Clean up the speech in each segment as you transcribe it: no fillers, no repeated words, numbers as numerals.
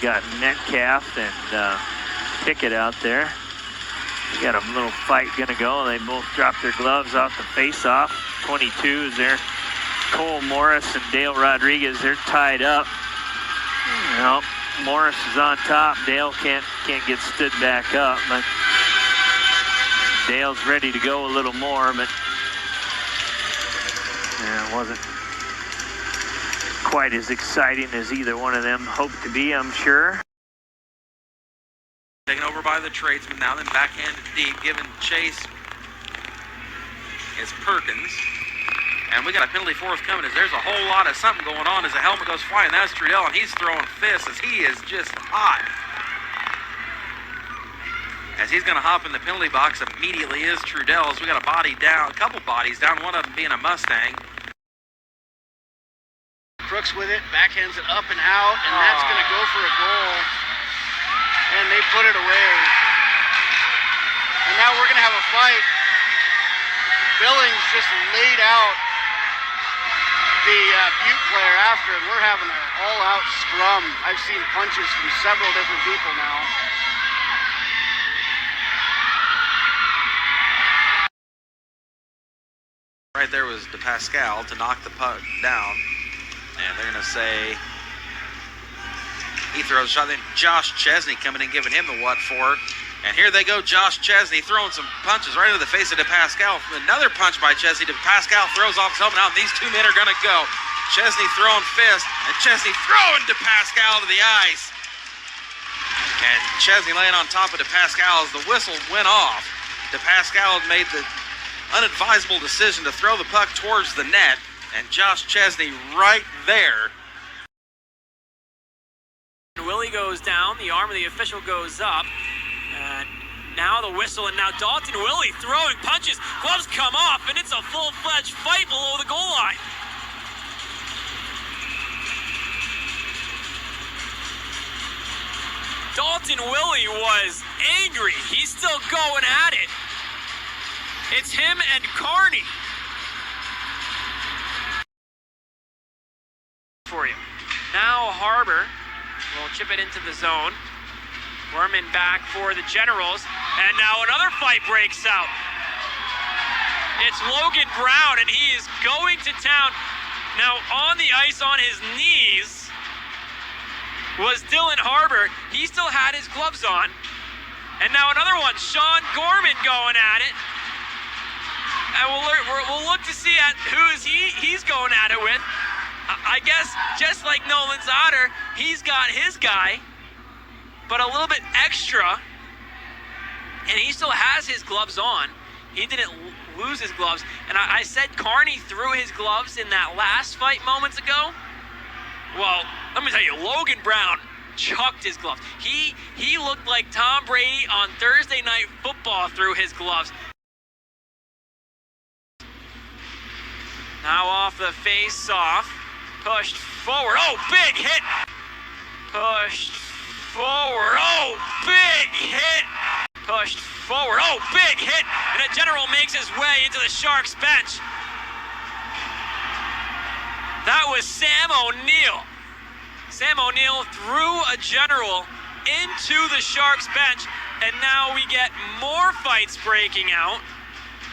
got Metcalf and Pickett out there. We got a little fight gonna go. They both dropped their gloves off the face-off. 22 is there. Cole Morris and Dale Rodriguez, they're tied up. Well, Morris is on top. Dale can't get stood back up, but Dale's ready to go a little more, but it wasn't quite as exciting as either one of them hoped to be, I'm sure. Taken over by the tradesman now, then backhanded deep, giving chase is Perkins. And we got a penalty forthcoming as there's a whole lot of something going on as the helmet goes flying. That's Trudell, and he's throwing fists as he is just hot. As he's going to hop in the penalty box immediately is Trudell's. We got a body down, a couple bodies down, one of them being a Mustang. Crooks with it, backhands it up and out, and that's going to go for a goal. And they put it away. And now we're going to have a fight. Billings just laid out the Butte player after it. We're having an all-out scrum. I've seen punches from several different people now. Right there was DePascal to knock the puck down. And they're going to say he throws a shot. Then Josh Chesney coming in, giving him the what for. And here they go, Josh Chesney throwing some punches right into the face of DePascal. Another punch by Chesney. DePascal throws off his helmet out, and these two men are going to go. Chesney throwing fist, and Chesney throwing DePascal to the ice. And Chesney laying on top of DePascal as the whistle went off. DePascal had made the unadvisable decision to throw the puck towards the net, and Josh Chesney right there. Willie goes down, the arm of the official goes up, and now the whistle, and now Dalton Willie throwing punches, gloves come off, and it's a full-fledged fight below the goal line. Dalton Willie was angry. He's still going at it. It's him and Carney. For you. Now Harbor will chip it into the zone. Werman back for the Generals, and now another fight breaks out. It's Logan Brown, and he is going to town. Now on the ice on his knees was Dylan Harbor. He still had his gloves on. And now another one, Sean Gorman going at it. And we'll look to see at who's he's going at it with. I guess just like Nolan Zotter, he's got his guy, but a little bit extra, and he still has his gloves on. He didn't lose his gloves. And I said Carney threw his gloves in that last fight moments ago. Well, let me tell you, Logan Brown chucked his gloves. He looked like Tom Brady on Thursday Night Football through his gloves. Now off the face-off, pushed forward. Oh, big hit! Pushed forward. Oh, big hit! Pushed forward. Oh, big hit! And a General makes his way into the Sharks bench. That was Sam O'Neill. Sam O'Neill threw a General into the Sharks bench, and now we get more fights breaking out.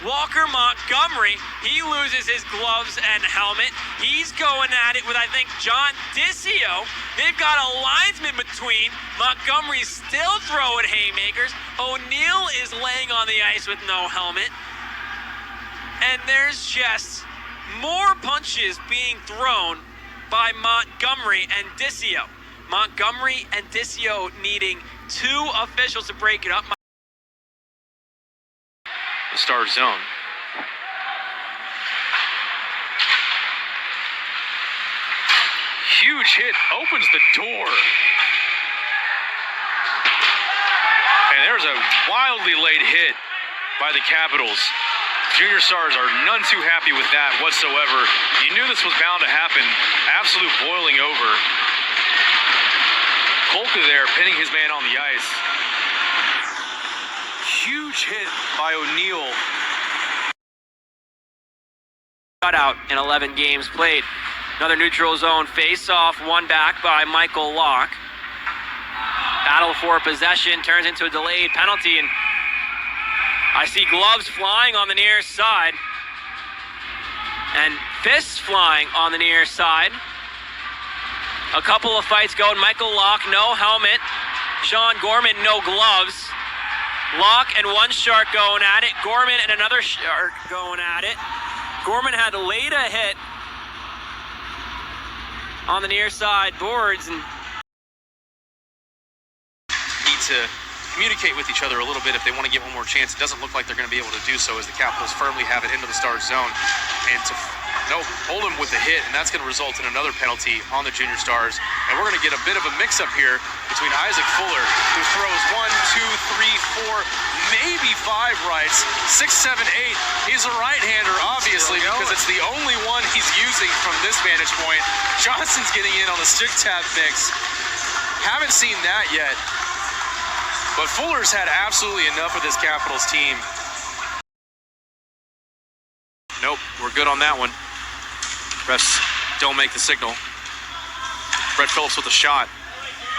Walker Montgomery, he loses his gloves and helmet. He's going at it with, I think, John Discio. They've got a linesman between. Montgomery's still throwing haymakers. O'Neill is laying on the ice with no helmet. And there's just more punches being thrown by Montgomery and Discio. Montgomery and Discio needing two officials to break it up. The Star zone. Huge hit, opens the door. And there's a wildly late hit by the Capitals. Junior Stars are none too happy with that whatsoever. You knew this was bound to happen. Absolute boiling over. Kolka there pinning his man on the ice. Huge hit by O'Neill. Shutout in 11 games played. Another neutral zone face-off, one back by Michael Locke. battle for possession turns into a delayed penalty, and I see gloves flying on the near side and fists flying on the near side. A couple of fights going. Michael Locke, no helmet. Sean Gorman, no gloves. Locke and one shark going at it. Gorman and another shark going at it. Gorman had laid a hit on the near side boards and need to communicate with each other a little bit if they want to get one more chance. It doesn't look like they're going to be able to do so as the Capitals firmly have it into the Stars zone. And to hold him with the hit, and that's going to result in another penalty on the Junior Stars. And we're going to get a bit of a mix-up here between Isaac Fuller, who throws 1, 2, 3, 4, maybe 5 rights, 6, 7, 8. He's a right-hander, obviously, because it's the only one he's using from this vantage point. Johnson's getting in on the stick tap mix. Haven't seen that yet. But Fuller's had absolutely enough of this Capitals team. Nope, we're good on that one. Refs don't make the signal. Brett Phillips with a shot.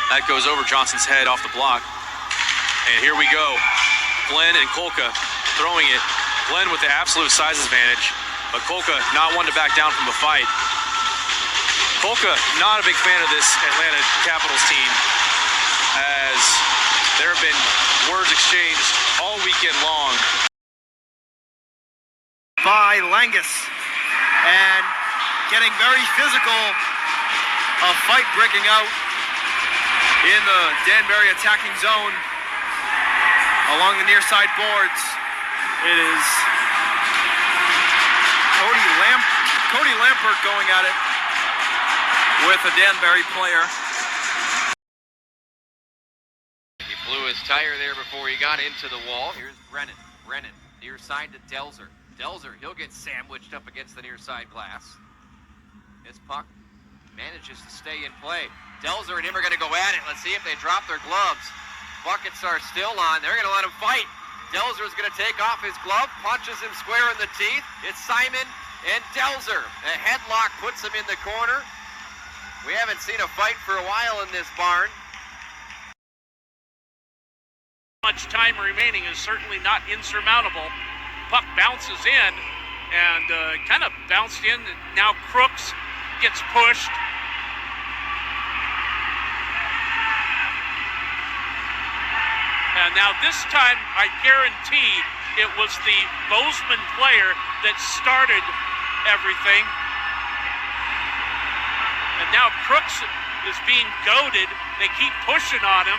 That goes over Johnson's head off the block. And here we go. Glenn and Kolka throwing it. Glenn with the absolute size advantage, but Kolka not one to back down from the fight. Kolka not a big fan of this Atlanta Capitals team, as there have been words exchanged all weekend long. By Langus, and getting very physical, a fight breaking out in the Danbury attacking zone along the near side boards. It is Cody Lampert going at it with a Danbury player. He blew his tire there before he got into the wall. Here's Brennan. Brennan, near side to Delzer. Delzer, he'll get sandwiched up against the near side glass. This puck manages to stay in play. Delzer and him are going to go at it. Let's see if they drop their gloves. Buckets are still on. They're going to let him fight. Delzer is going to take off his glove, punches him square in the teeth. It's Simon and Delzer. A headlock puts him in the corner. We haven't seen a fight for a while in this barn. Much time remaining is certainly not insurmountable. Puck bounces in and kind of bounced in. Now Crooks gets pushed. And now this time, I guarantee it was the Bozeman player that started everything. And now Crooks is being goaded. They keep pushing on him.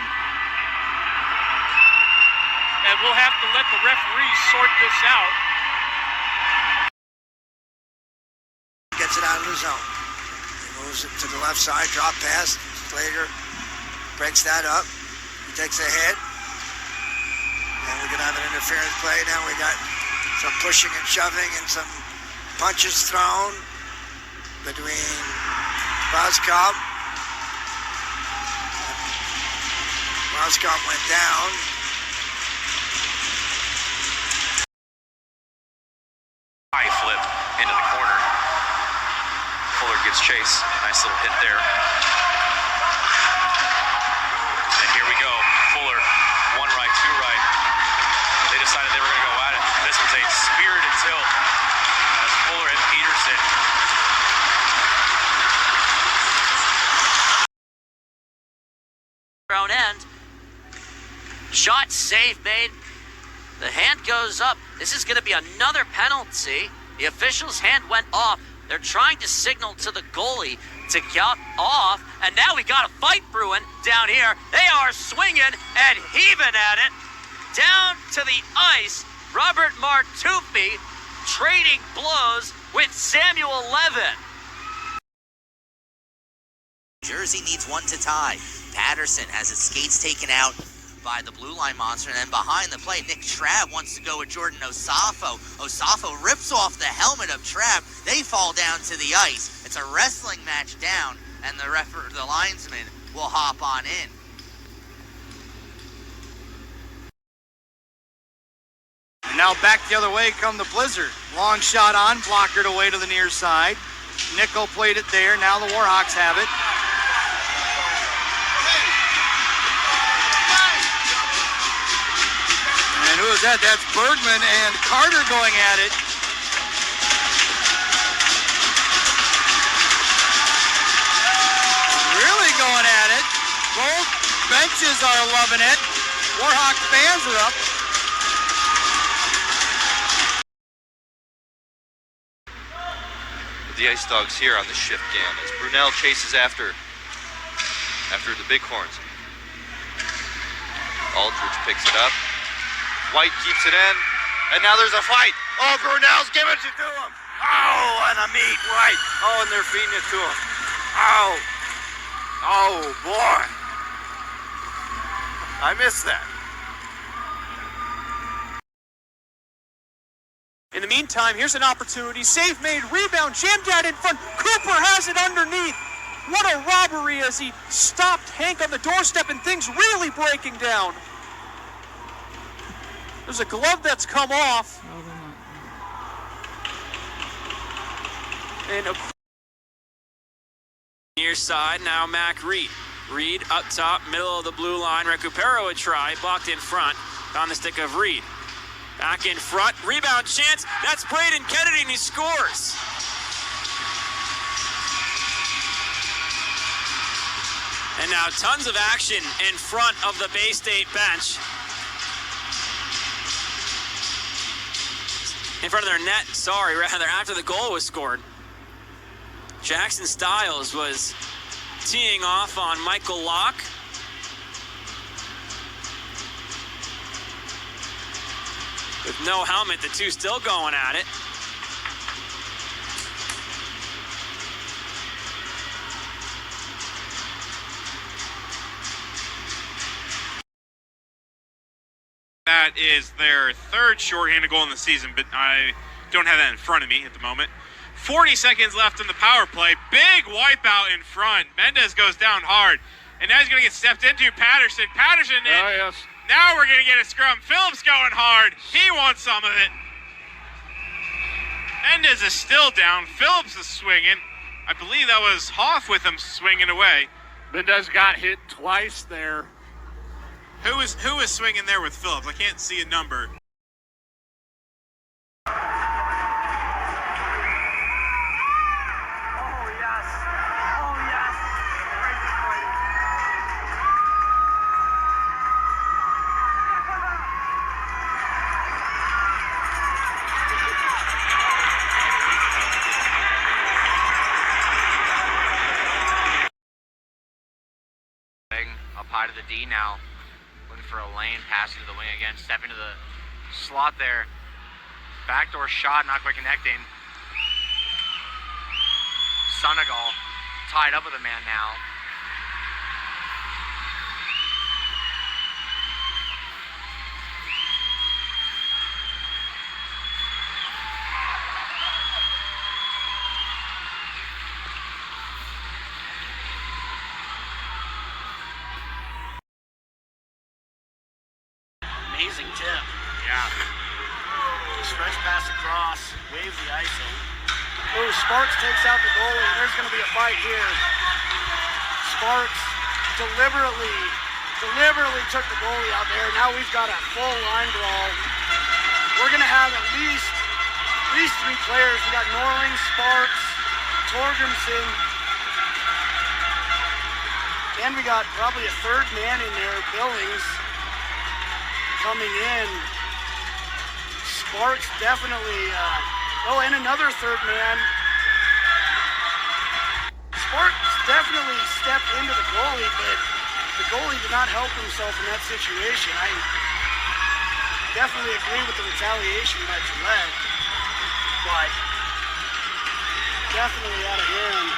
And we'll have to let the referees sort this out. Gets it out of the zone. He moves it to the left side, drop pass. Slater breaks that up. He takes a hit. And we're going to have an interference play. Now we got some pushing and shoving and some punches thrown between Voskop. Voskop went down. High flip into the corner. Fuller gets chase. Nice little hit there. And here we go. Fuller, 1 right, 2 right. They decided they were going to go at it. This was a spirited tilt as Fuller and Peterson. Own end. Shot, save made. The hand goes up. This is going to be another penalty. The official's hand went off. They're trying to signal to the goalie to get off. And now we got a fight brewing down here. They are swinging and heaving at it. Down to the ice, Robert Martufi trading blows with Samuel Levin. Jersey needs one to tie. Patterson has his skates taken out by the blue line monster, and then behind the play, Nick Trabb wants to go with Jordan Osafo. Osafo rips off the helmet of Trabb. They fall down to the ice. It's a wrestling match down, and the linesman will hop on in. And now back the other way come the Blizzard. Long shot on, blockered away to the near side. Nickel played it there. Now the Warhawks have it. Who is that? That's Bergman and Carter going at it. Really going at it. Both benches are loving it. Warhawk fans are up. The Ice Dogs here on the shift cam as Brunel chases after the Bighorns. Aldridge picks it up. White keeps it in, and now there's a fight. Oh, Brunel's giving it to him. Oh, and a meat White. Oh, and they're feeding it to him. Oh, oh boy. I missed that. In the meantime, here's an opportunity. Save made, rebound, jammed out in front. Cooper has it underneath. What a robbery as he stopped Hank on the doorstep and things really breaking down. There's a glove that's come off. And near side, now Mac Reed. Reed up top, middle of the blue line. Recupero a try, blocked in front. On the stick of Reed. Back in front, rebound chance. That's Braden Kennedy, and he scores. And now tons of action in front of the Bay State bench. In front of their net, rather, after the goal was scored. Jackson Stiles was teeing off on Michael Locke. With no helmet, the two still going at it. That is their third shorthanded goal in the season, but I don't have that in front of me at the moment. 40 seconds left in the power play. Big wipeout in front. Mendez goes down hard, and now he's going to get stepped into. Patterson. Yes. Now we're going to get a scrum. Phillips going hard. He wants some of it. Mendez is still down. Phillips is swinging. I believe that was Hoff with him swinging away. Mendez got hit twice there. Who is swinging there with Phillips? I can't see a number. Up high to the D now. Looking for a lane, pass into the wing again. Step into the slot there. Backdoor shot, not quite connecting. Senegal tied up with a man now. Amazing tip. Yeah. Stretch pass across, waves the icing. Oh, Sparks takes out the goalie. There's going to be a fight here. Sparks deliberately took the goalie out there. Now we've got a full line brawl. We're going to have at least 3 players. We got Norling, Sparks, Torgrimson, and we got probably a third man in there, Billings. Coming in, Sparks definitely, and another third man. Sparks definitely stepped into the goalie, but the goalie did not help himself in that situation. I definitely agree with the retaliation by Gillette, but definitely out of hand.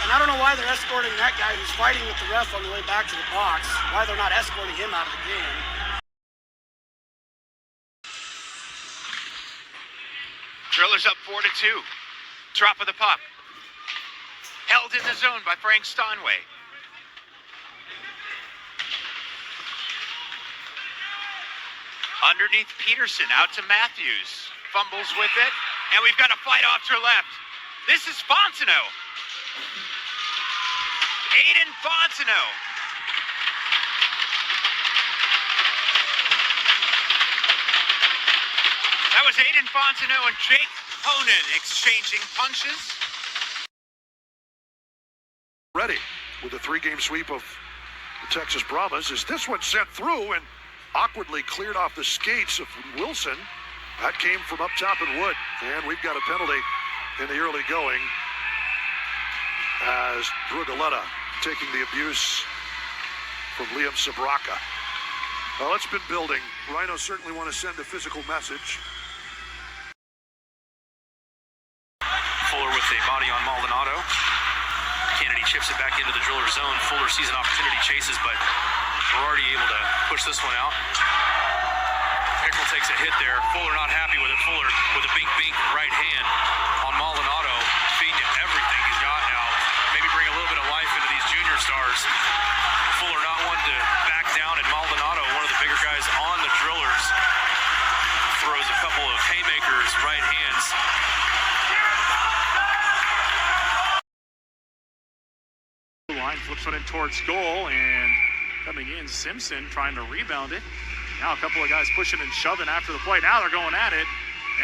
And I don't know why they're escorting that guy who's fighting with the ref on the way back to the box, why they're not escorting him out of the game. Drillers up 4-2. Drop of the puck. Held in the zone by Frank Steinway. Underneath Peterson, out to Matthews. Fumbles with it, and we've got a fight off to left. This is Fontenot. Aiden Fontenot. That was Aiden Fontenot and Jake Honan exchanging punches. Ready with a 3-game sweep of the Texas Brahmas as this one sent through and awkwardly cleared off the skates of Wilson. That came from up top in Wood. And we've got a penalty in the early going as Brugaletta taking the abuse from Liam Sabraka. Well, it's been building. Rhinos certainly want to send a physical message. Fuller with a body on Maldonado. Kennedy chips it back into the driller zone. Fuller sees an opportunity, chases, but we're already able to push this one out. Pickrell takes a hit there. Fuller not happy with it. Fuller with a big bink right hand on Maldonado, feeding him everything he's got now. Maybe bring a little bit of life into these junior stars. Fuller not one to back down, and Maldonado, one of the bigger guys on the drillers, throws a couple of haymakers, right hands. Line flips one in towards goal, and coming in, Simpson trying to rebound it. Now a couple of guys pushing and shoving after the play. Now they're going at it.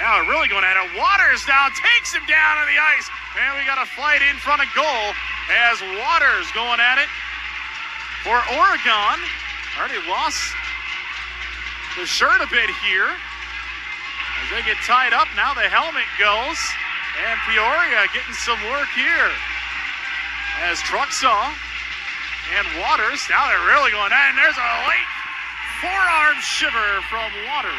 Now they're really going at it. Waters now takes him down on the ice. And we got a fight in front of goal as Waters going at it for Oregon. Already lost the shirt a bit here as they get tied up. Now the helmet goes, and Peoria getting some work here as Trucksaw and Waters. Now they're really going at it, and there's a late forearm shiver from Waters.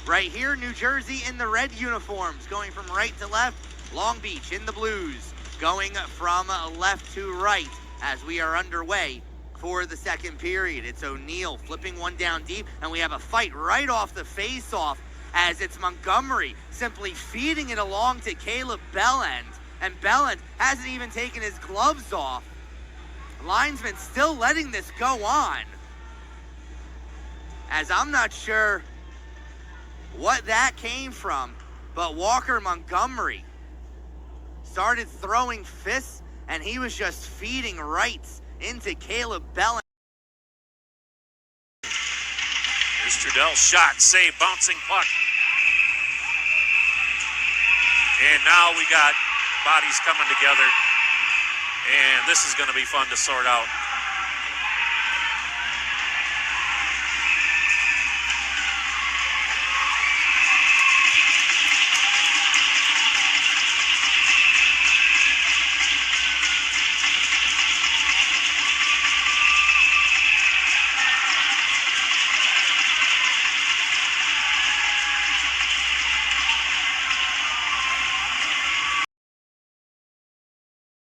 Right here, New Jersey in the red uniforms, going from right to left. Long Beach in the blues, going from left to right as we are underway for the second period. It's O'Neal flipping one down deep, and we have a fight right off the face-off as it's Montgomery simply feeding it along to Caleb Bellend, and Bellend hasn't even taken his gloves off. Linesman still letting this go on, as I'm not sure what that came from, but Walker Montgomery started throwing fists, and he was just feeding rights into Caleb Bellend. Here's Trudell's shot, save, bouncing puck. And now we got bodies coming together, and this is going to be fun to sort out.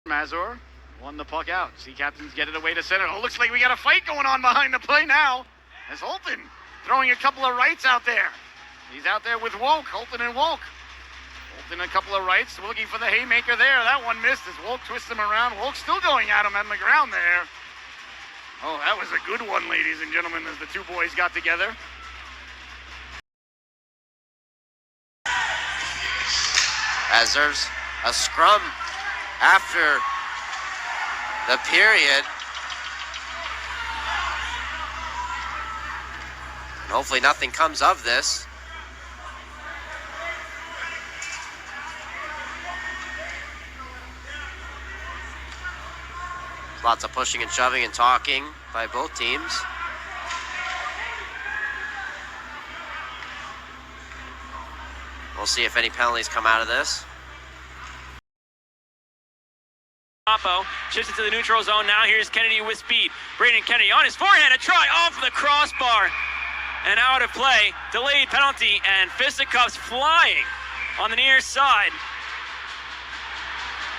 Mazur won the puck out. Sea Captains get it away to center. Oh, looks like we got a fight going on behind the play now. As Holton throwing a couple of rights out there. He's out there with Wolk, Holton and Wolk. Holton a couple of rights, looking for the haymaker there. That one missed as Wolk twists him around. Wolk still going at him on the ground there. Oh, that was a good one, ladies and gentlemen, as the two boys got together. As there's a scrum after the period. And hopefully nothing comes of this. Lots of pushing and shoving and talking by both teams. We'll see if any penalties come out of this. Shifts it to the neutral zone. Now here's Kennedy with speed. Braden Kennedy on his forehand. A try off the crossbar. And out of play. Delayed penalty and fisticuffs flying on the near side.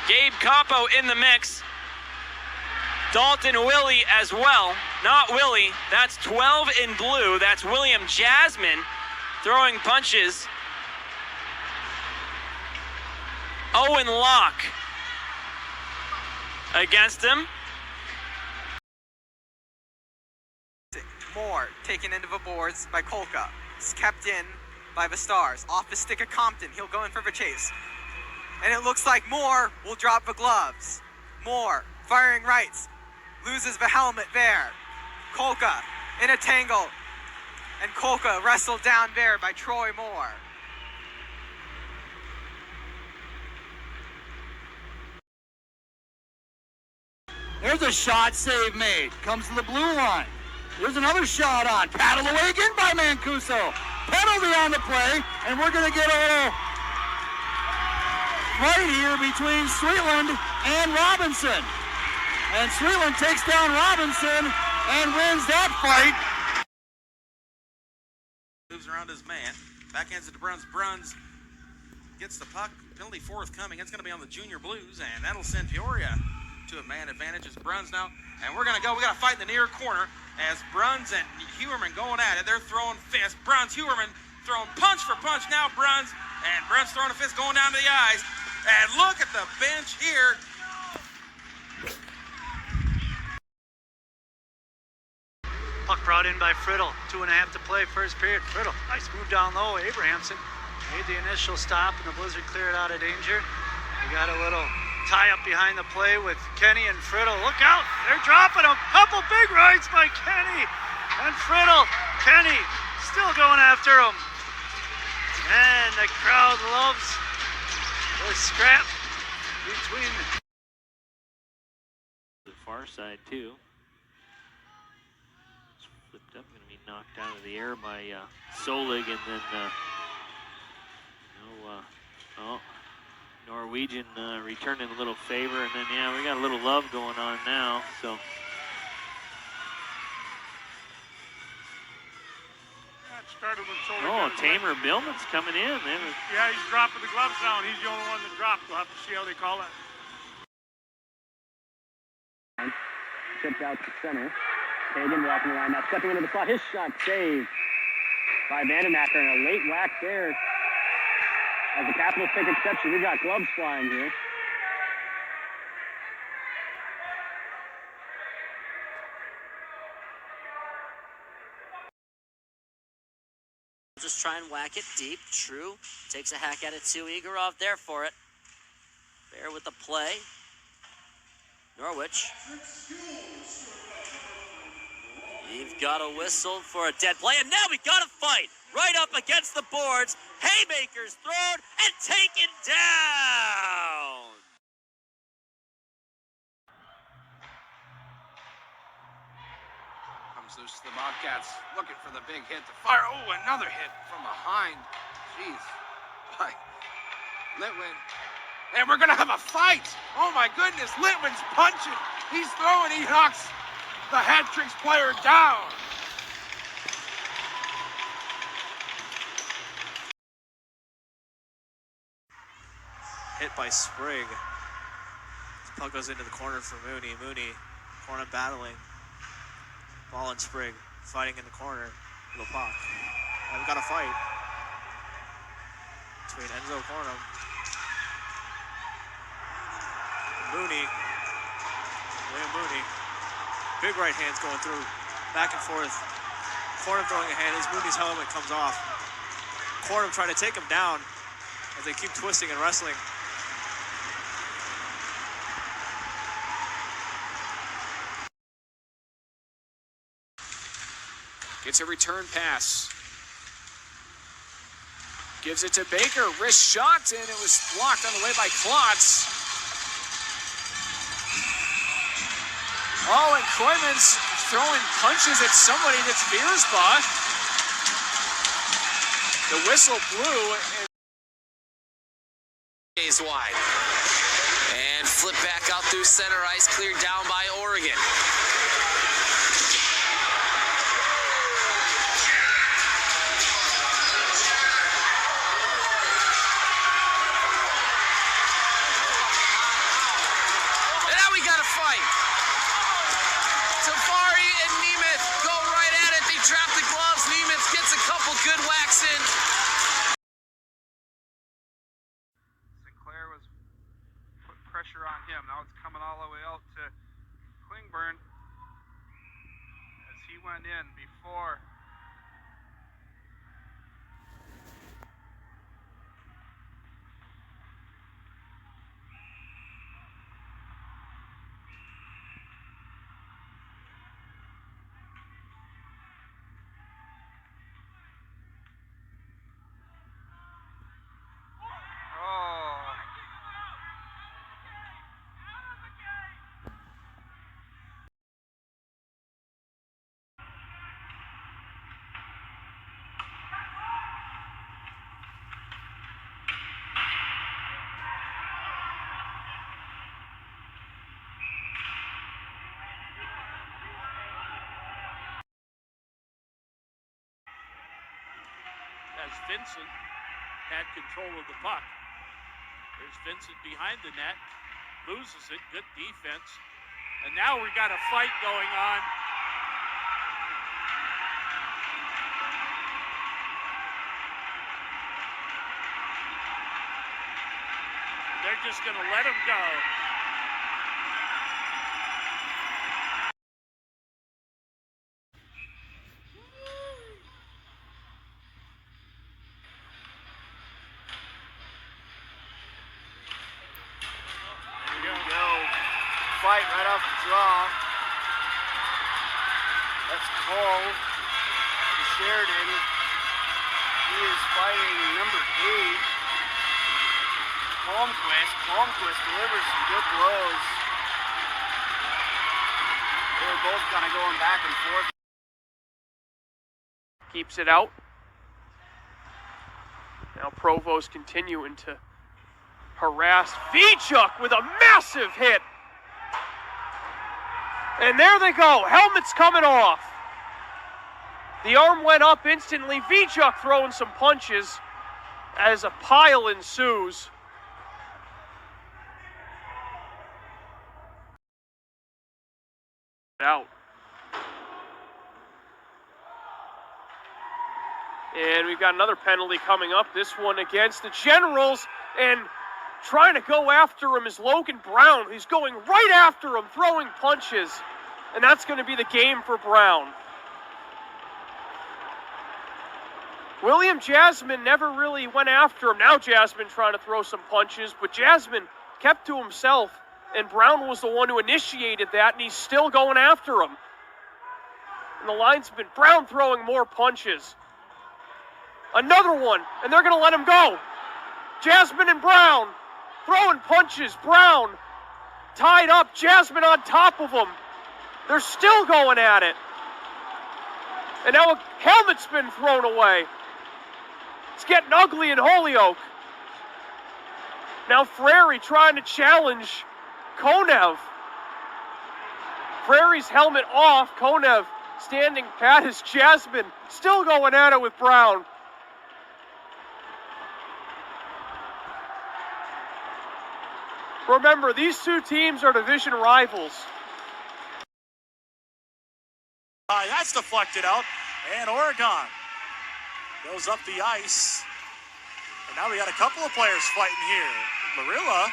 Gabe Capo in the mix. Dalton Willie as well. Not Willie. That's 12 in blue. That's William Jasmine throwing punches. Owen Locke against him. Moore taken into the boards by Kolka. It's kept in by the Stars. Off the stick of Compton. He'll go in for the chase. And it looks like Moore will drop the gloves. Moore firing rights. Loses the helmet there. Kolka in a tangle and Kolka wrestled down there by Troy Moore. There's a shot, save made. Comes to the blue line. There's another shot on. Paddle away again by Mancuso. Penalty on the play, and we're going to get a little fight here between Sweetland and Robinson. And Sweetland takes down Robinson and wins that fight. Moves around his man. Backhands it to Bruns. Bruns gets the puck. Penalty forthcoming. It's going to be on the Junior Blues, and that'll send Peoria to a man advantage. It's Bruns now. And we're going to go. We got a fight in the near corner as Bruns and Huerman going at it. They're throwing fists. Bruns, Huerman throwing punch for punch. Now Bruns. And Bruns throwing a fist going down to the eyes. And look at the bench here. Puck brought in by Friddle. 2.5 to play, first period. Friddle, nice move down low. Abrahamson made the initial stop, and the Blizzard cleared out of danger. We got a little tie up behind the play with Kenny and Friddle. Look out, they're dropping a couple big rights by Kenny and Friddle. Kenny still going after him. And the crowd loves the scrap between the far side too. Flipped up, going to be knocked out of the air by Solig, and then Norwegian returning a little favor, and then yeah, we got a little love going on now. So that started with Solig. oh, Tamer Billman's coming in. Yeah, he's dropping the gloves down. He's the only one that dropped. We'll have to see how they call it. Tipped out to center. Hagen walking the line now, stepping into the slot. His shot saved by Vandenacker, and a late whack there. As the Capitals take exception, we got gloves flying here. Just try and whack it deep. True takes a hack at it too. Igorov there for it. Bear with the play. Norwich. You've got a whistle for a dead play, and now we got a fight right up against the boards. Haymakers thrown and taken down. Comes loose to the Bobcats, looking for the big hit to fire. Oh, another hit from behind. Jeez. By Litwin. And we're going to have a fight. Oh, my goodness. Litwin's punching. He's throwing. He knocks the hat tricks player down. Hit by Sprigg. This puck goes into the corner for Mooney. Mooney, corner battling. Ball and Sprigg fighting in the corner. Little puck. And we got a fight between Enzo Cornum and Mooney. William Mooney. Big right hands going through, back and forth. Cornum throwing a hand as Mooney's helmet comes off. Cornum trying to take him down as they keep twisting and wrestling. Gets a return pass. Gives it to Baker. Wrist shot, and it was blocked on the way by Klotz. Oh, and Koyman's throwing punches at somebody that's Beersbaugh. The whistle blew. Stays wide. And flip back out through center ice, cleared down by Oregon. And now we got a fight. Tafari and Nemeth go right at it. They drop the gloves. Nemeth gets a couple good whacks in. Sinclair was putting pressure on him. Now it's coming all the way out to Klingberg as he went in before. Vincent had control of the puck. There's Vincent behind the net, loses it, good defense. And now we got a fight going on. They're just going to let him go. Fight right off the draw. That's Cole Sheridan. He is fighting number 8, Holmquist. Holmquist delivers some good blows. They were both kind of going back and forth. Keeps it out. Now Provost continuing to harass Vichuk with a massive hit. And there they go. Helmet's coming off. The arm went up instantly. Vichuk throwing some punches as a pile ensues. Out. And we've got another penalty coming up. This one against the Generals. And trying to go after him is Logan Brown. He's going right after him, throwing punches. And that's going to be the game for Brown. William Jasmine never really went after him. Now Jasmine trying to throw some punches, but Jasmine kept to himself, and Brown was the one who initiated that, and he's still going after him. And the linesman, Brown throwing more punches. Another one, and they're going to let him go. Jasmine and Brown throwing punches. Brown tied up, Jasmine on top of him. They're still going at it. And now a helmet's been thrown away. It's getting ugly in Holyoke. Now Frary trying to challenge Konev. Frary's helmet off. Konev standing pat as Jasmine still going at it with Brown. Remember, these two teams are division rivals. That's deflected out, and Oregon goes up the ice. And now we got a couple of players fighting here. Larilla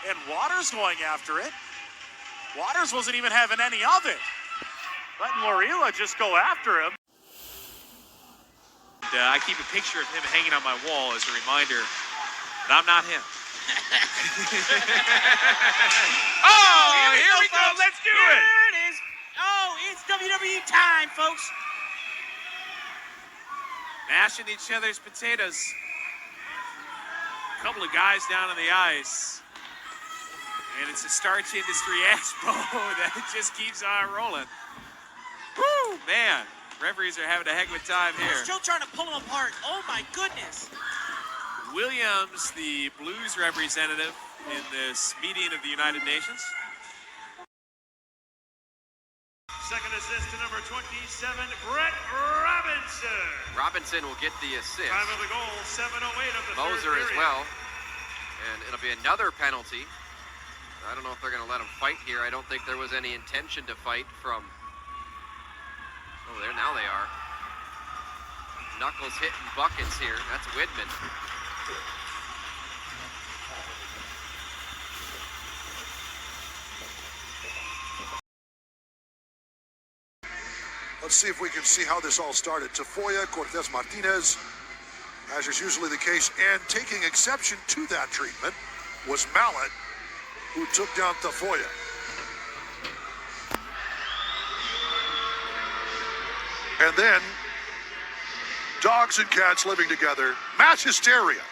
and Waters going after it. Waters wasn't even having any of it. Letting Larilla just go after him. And, I keep a picture of him hanging on my wall as a reminder that I'm not him. Oh, here we go. Folks. Let's do Here it. it is. Oh, it's WWE time, folks. Mashing each other's potatoes. A couple of guys down on the ice. And it's a starch industry expo that just keeps on rolling. Woo, man. Referees are having a heck of a time here. Still trying to pull them apart. Oh, my goodness. Williams, the Blues representative in this meeting of the United Nations. Second assist to number 27, Brett Robinson. Robinson will get the assist. Time of the goal, 7:08 of the Moser third as period. well. And it'll be another penalty. I don't know if they're going to let him fight here. I don't think there was any intention to fight from... Oh, there, now they are. Knuckles hitting buckets here. That's Widman. Let's see if we can see how this all started. Tafoya, Cortez Martinez, as is usually the case, and taking exception to that treatment was Mallet, who took down Tafoya. And then, dogs and cats living together, mass hysteria.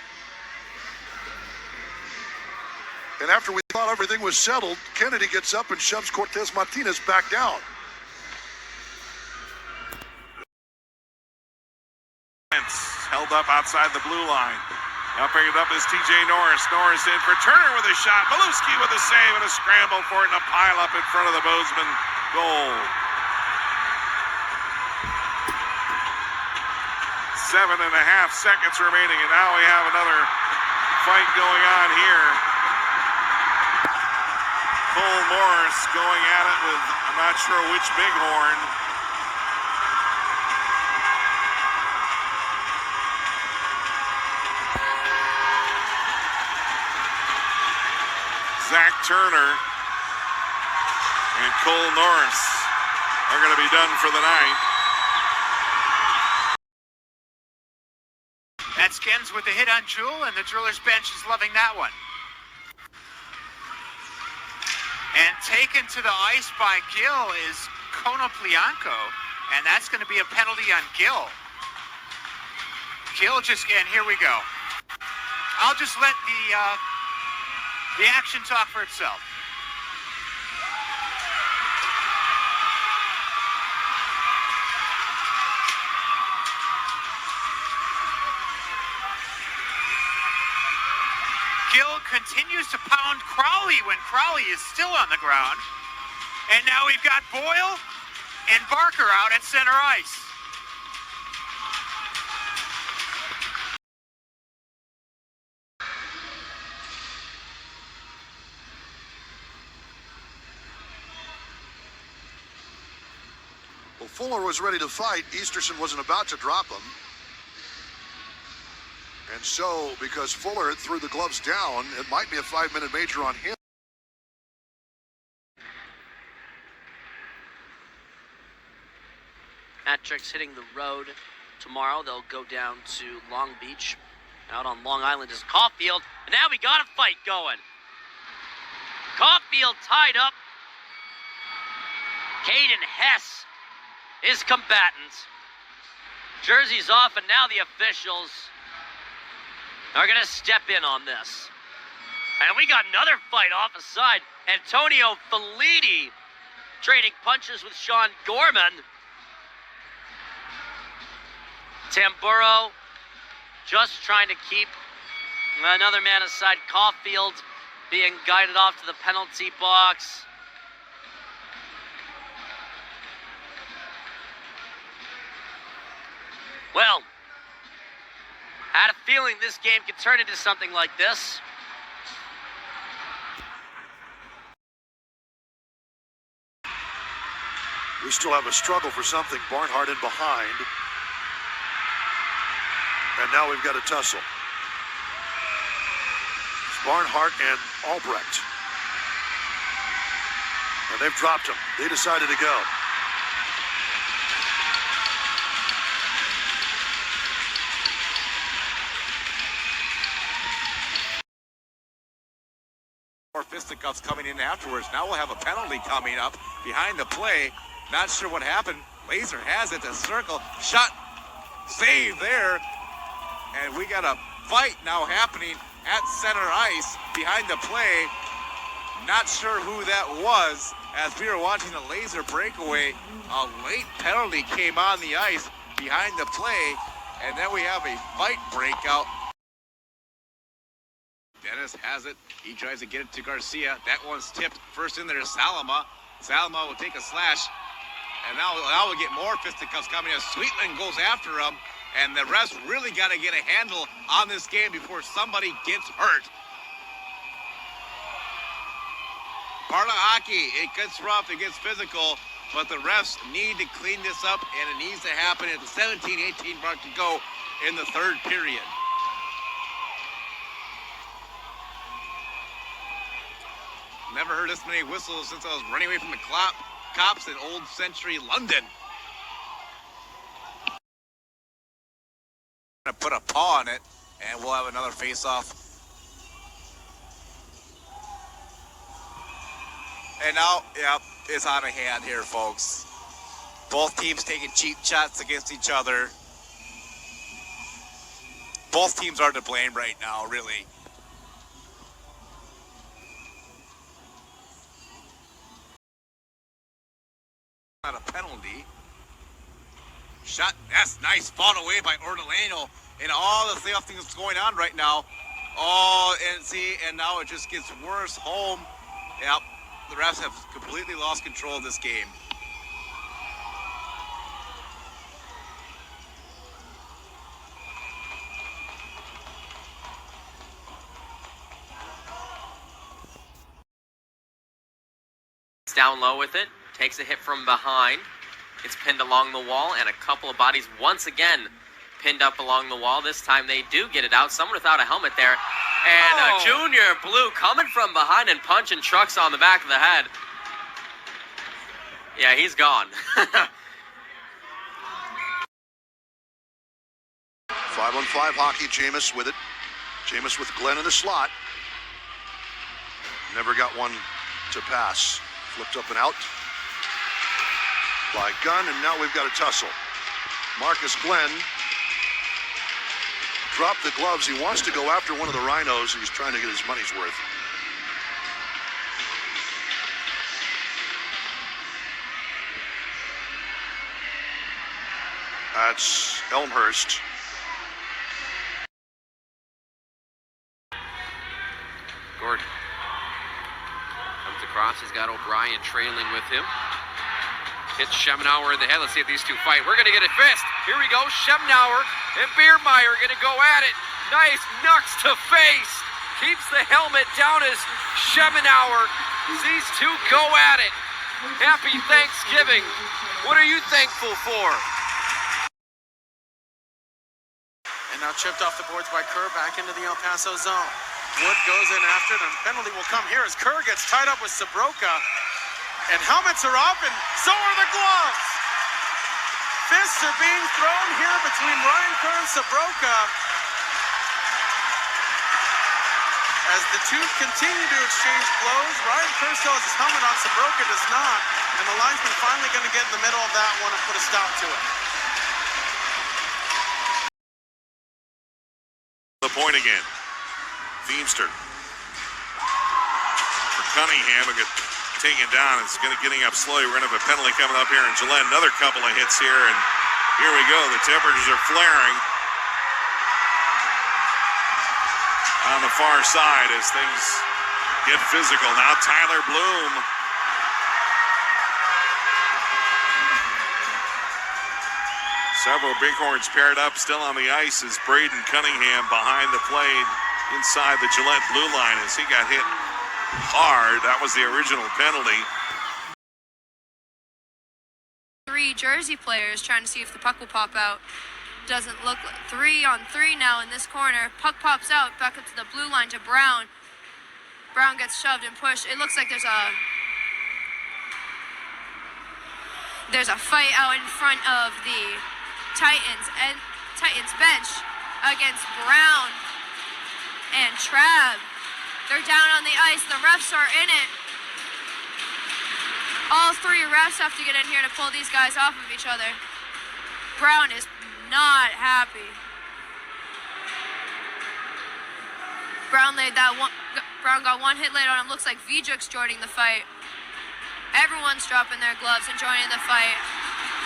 And after we thought everything was settled, Kennedy gets up and shoves Cortez Martinez back down. Held up outside the blue line. Upping it up is TJ Norris. Norris in for Turner with a shot. Maluski with a save and a scramble for it and a pile up in front of the Bozeman goal. 7.5 seconds remaining, and now we have another fight going on here. Cole Morris going at it with, I'm not sure which bighorn. Zach Turner and Cole Norris are going to be done for the night. That Skins with the hit on Jewel, and the Drillers bench is loving that one. And taken to the ice by Gill is Konoplyanko, and that's going to be a penalty on Gill. Gill just, and here we go. I'll just let the action talk for itself. Gill continues to pound Crowley when Crowley is still on the ground. And now we've got Boyle and Barker out at center ice. Well, Fuller was ready to fight. Easterson wasn't about to drop him. And so, because Fuller threw the gloves down, it might be a 5-minute major on him. Patrick's hitting the road tomorrow. They'll go down to Long Beach. Out on Long Island is Caulfield. And now we got a fight going. Caulfield tied up. Caden Hess is combatant. Jersey's off, and now the officials are going to step in on this. And we got another fight off the side. Antonio Fellini trading punches with Sean Gorman. Tamburo just trying to keep another man aside. Caulfield being guided off to the penalty box. Well, I had a feeling this game could turn into something like this. We still have a struggle for something. Barnhart in behind. And now we've got a tussle. It's Barnhart and Albrecht. And they've dropped him. They decided to go. More fisticuffs coming in afterwards. Now we'll have a penalty coming up behind the play. Not sure what happened. Laser has it to circle. Shot save there. And we got a fight now happening at center ice behind the play. Not sure who that was as we were watching the Laser breakaway. A late penalty came on the ice behind the play. And then we have a fight breakout. Dennis has it. He tries to get it to Garcia. That one's tipped. First in there is Salama. Salama will take a slash. And now we'll get more fisticuffs coming as Sweetland goes after him. And the refs really got to get a handle on this game before somebody gets hurt. Part of hockey, it gets rough, it gets physical, but the refs need to clean this up, and it needs to happen at the 17-18 mark to go in the third period. Never heard this many whistles since I was running away from the cops in Old Century, London. Gonna put a paw on it, and we'll have another face-off. And now, yep, it's out of hand here, folks. Both teams taking cheap shots against each other. Both teams are to blame right now, really. Not a penalty. Shot, that's nice, fought away by Ortolano. And all the stuff that's going on right now. Oh, and see, and now it just gets worse. Home. Yep, the refs have completely lost control of this game. gets down low with it, takes a hit from behind, gets pinned along the wall, and a couple of bodies once again pinned up along the wall. This time they do get it out. Someone without a helmet there. And Junior Blue coming from behind and punching Trucks on the back of the head. Yeah, he's gone. 5-on-5 hockey, Jameis with it. Jameis with Glenn in the slot. Never got one to pass. Flipped up and out by Gunn, and now we've got a tussle. Marcus Glenn dropped the gloves. He wants to go after one of the Rhinos. He's trying to get his money's worth. That's Elmhurst. Gordon comes across. He's got O'Brien trailing with him. Hits Schemenauer in the head. Let's see if these two fight. We're going to get a fist. Here we go. Schemenauer and Biermeyer going to go at it. Nice knucks to face. Keeps the helmet down as Schemenauer. These two go at it. Happy Thanksgiving. What are you thankful for? And now chipped off the boards by Kerr back into the El Paso zone. Wood goes in after it, and penalty will come here as Kerr gets tied up with Sabroka. And helmets are off, and so are the gloves. Fists are being thrown here between Ryan Kerr and Sabroka as the two continue to exchange blows. Ryan Kerr still has his helmet on, Sabroka does not, and the linesman finally going to get in the middle of that one and put a stop to it. The point again. Feemster for Cunningham, who get taken down. It's getting up slowly. We're going to have a penalty coming up here in Gillette. Another couple of hits here, and here we go. The temperatures are flaring on the far side as things get physical. Now Tyler Bloom. Several Bighorns paired up, still on the ice, as Braden Cunningham behind the plate inside the Gillette blue line as he got hit hard. That was the original penalty. Three Jersey players trying to see if the puck will pop out. Doesn't look like 3-on-3 now in this corner. Puck pops out back up to the blue line to Brown. Brown gets shoved and pushed. It looks like there's a fight out in front of the Titans bench against Brown and Trav. They're down on the ice. The refs are in it. All three refs have to get in here to pull these guys off of each other. Brown is not happy. Brown got one hit laid on him. Looks like Vijuk's joining the fight. Everyone's dropping their gloves and joining the fight.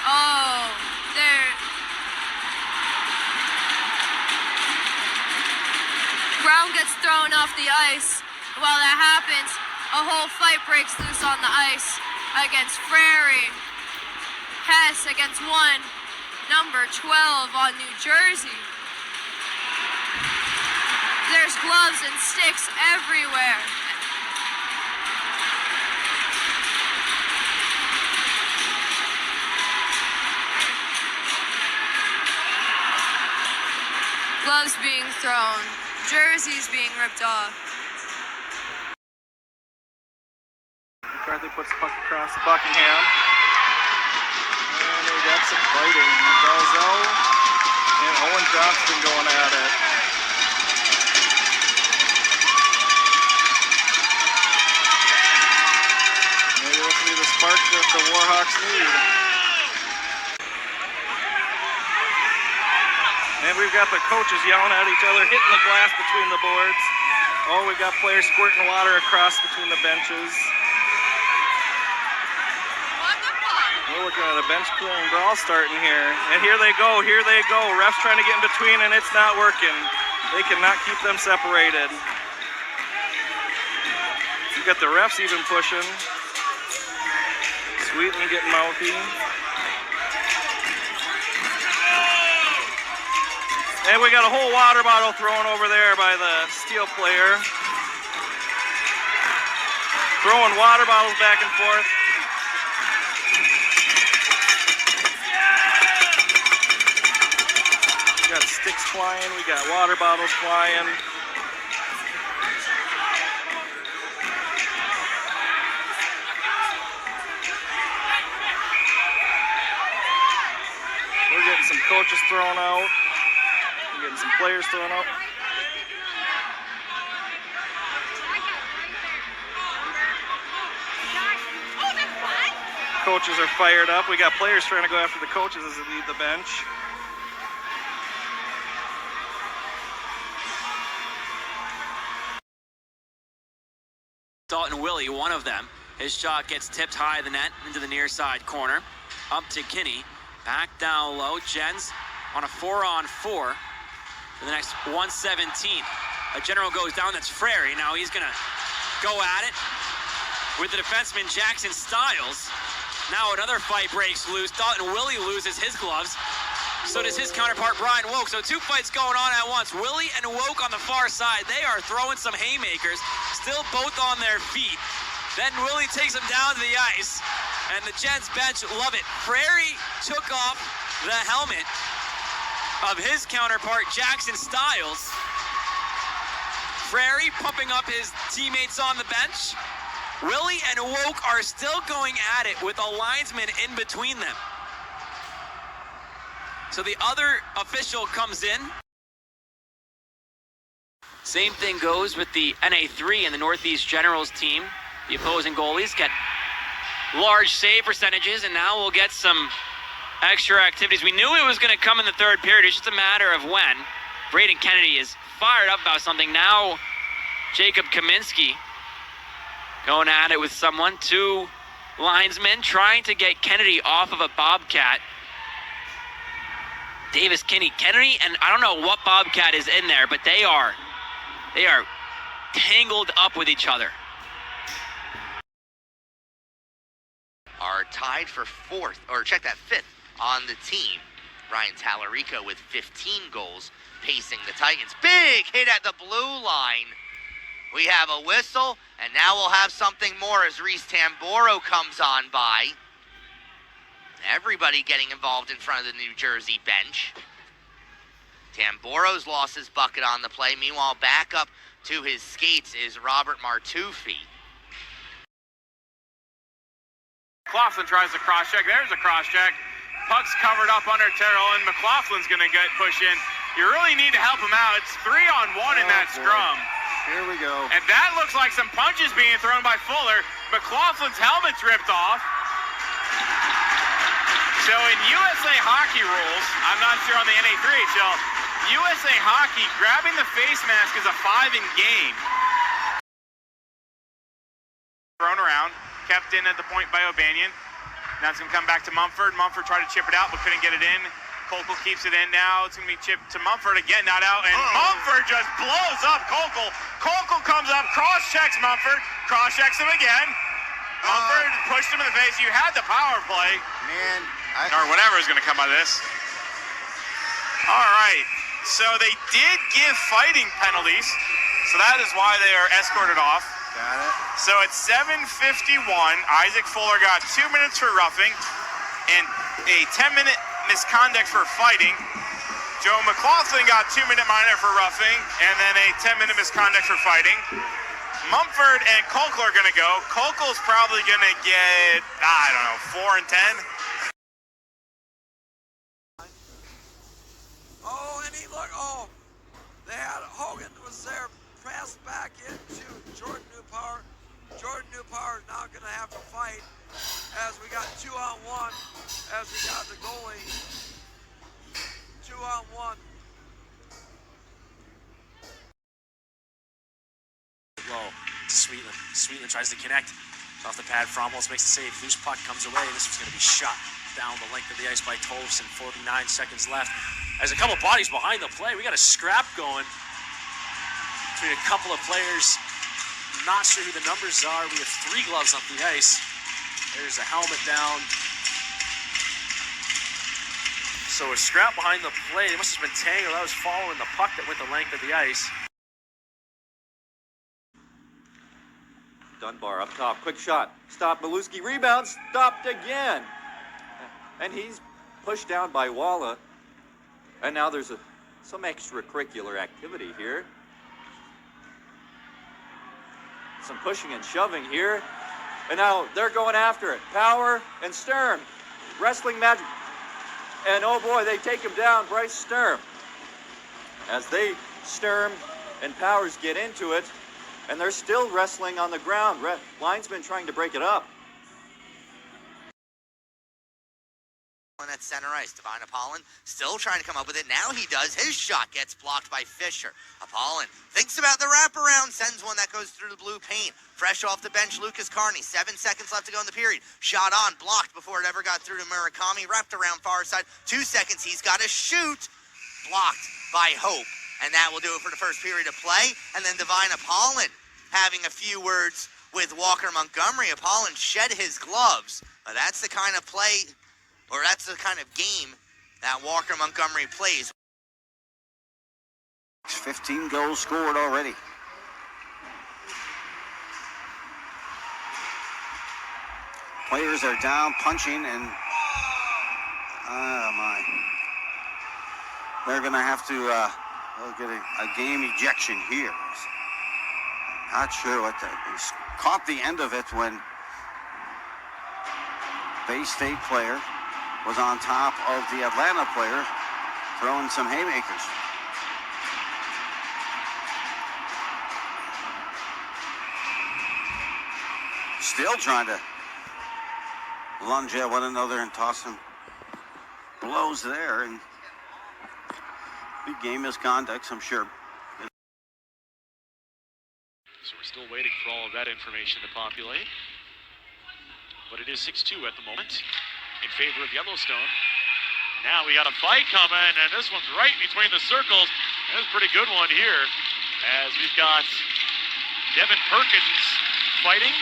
Oh, Brown gets thrown off the ice. While that happens, a whole fight breaks loose on the ice against Frary. Hess against number 12 on New Jersey. There's gloves and sticks everywhere. Gloves being thrown. Jerseys being ripped off. McCarthy puts the puck across to Buckingham. And they got some fighting. Dalzell and Owen Johnston going at it. Maybe this will be the spark that the Warhawks need. And we've got the coaches yelling at each other, hitting the glass between the boards. Oh, we've got players squirting water across between the benches. We're looking at a bench clearing brawl starting here. And here they go. Refs trying to get in between, and it's not working. They cannot keep them separated. You got the refs even pushing. Sweeten getting mouthy. And we got a whole water bottle thrown over there by the Steel player. Throwing water bottles back and forth. got sticks flying. We got water bottles flying. We're getting some coaches thrown out. We're getting some players thrown out. Coaches are fired up. We got players trying to go after the coaches as they leave the bench. Dalton Willie, one of them. His shot gets tipped high of the net into the near side corner. Up to Kinney. Back down low. Jens on a 4-on-4 for the next 117. A general goes down. That's Frary. Now he's going to go at it with the defenseman Jackson Stiles. Now another fight breaks loose. Dalton Willie loses his gloves. So does his counterpart, Brian Woke. So two fights going on at once. Willie and Woke on the far side. They are throwing some haymakers. Still both on their feet. Then Willie takes him down to the ice. And the Jets bench love it. Frary took off the helmet of his counterpart, Jackson Stiles. Frary pumping up his teammates on the bench. Willie and Woke are still going at it with a linesman in between them. So the other official comes in. Same thing goes with the NA3 and the Northeast Generals team. The opposing goalies get large save percentages, and now we'll get some extra activities. We knew it was going to come in the third period. It's just a matter of when. Braden Kennedy is fired up about something. Now Jacob Kaminsky going at it with someone. Two linesmen trying to get Kennedy off of a Bobcat. Davis, Kinney, Kennedy, and I don't know what Bobcat is in there, but they are tangled up with each other. Are tied for fifth on the team. Ryan Tallarico with 15 goals, pacing the Titans. Big hit at the blue line. We have a whistle, and now we'll have something more as Reese Tamboro comes on by. Everybody getting involved in front of the New Jersey bench. Tamboro's lost his bucket on the play. Meanwhile, back up to his skates is Robert Martufi. McLaughlin tries to cross-check. There's a cross-check. Puck's covered up under Terrell, and McLaughlin's going to get push in. You really need to help him out. It's 3-on-1 in that scrum. Here we go. And that looks like some punches being thrown by Fuller. McLaughlin's helmet's ripped off. So in USA Hockey rules, I'm not sure on the NA3HL, USA Hockey, grabbing the face mask is a 5 in game. Thrown around, kept in at the point by O'Banion. Now it's going to come back to Mumford. Mumford tried to chip it out, but couldn't get it in. Kolkel keeps it in now. It's going to be chipped to Mumford again, not out. And Mumford just blows up Kolkel. Kolkel comes up, cross-checks Mumford, cross-checks him again. Mumford pushed him in the face. You had the power play. Man. Or whatever is going to come out of this. All right. So they did give fighting penalties. So that is why they are escorted off. Got it. So at 7:51, Isaac Fuller got 2 minutes for roughing and a 10-minute misconduct for fighting. Joe McLaughlin got 2-minute minor for roughing and then a 10-minute misconduct for fighting. Mumford and Kolkel are going to go. Kolkel's probably going to get, 4 and 10. They had Hogan was there, passed back into Jordan Newpower. Jordan Newpower is now going to have to fight as we got 2-on-1, as we got the goalie 2-on-1. Low to Sweetland. Sweetland tries to connect off the pad. Fromholz makes the save. Loose puck comes away. This was going to be shot down the length of the ice by Tolfson. 49 seconds left. There's a couple of bodies behind the play. We got a scrap going between a couple of players. Not sure who the numbers are. We have 3 gloves up the ice. There's a helmet down. So a scrap behind the play. They must have been tangled. That was following the puck that went the length of the ice. Dunbar up top, quick shot. Stop, Maluski rebounds, stopped again. And he's pushed down by Walla. And now there's a some extracurricular activity here. Some pushing and shoving here. And now they're going after it. Power and Sturm. Wrestling match. And oh boy, they take him down, Bryce Sturm. As Sturm and Powers get into it, and they're still wrestling on the ground. Linesman trying to break it up. At center ice, Divine Apollon still trying to come up with it. Now he does. His shot gets blocked by Fisher. Apollon thinks about the wraparound, sends one that goes through the blue paint. Fresh off the bench, Lucas Carney. 7 seconds left to go in the period. Shot on, blocked before it ever got through to Murakami. Wrapped around far side. 2 seconds, he's got to shoot. Blocked by Hope. And that will do it for the first period of play. And then Divine Apollon having a few words with Walker Montgomery. Apollon shed his gloves. That's the kind of play, or that's the kind of game that Walker Montgomery plays. 15 goals scored already. Players are down, punching, and oh my. They're going to have to get a game ejection here. Not sure what that is. Caught the end of it when Bay State player was on top of the Atlanta player throwing some haymakers. Still trying to lunge at one another and toss some blows there, and big game misconduct, I'm sure. So we're still waiting for all of that information to populate. But it is 6-2 at the moment in favor of Yellowstone. Now we got a fight coming, and this one's right between the circles. That's a pretty good one here, as we've got Devin Perkins fighting.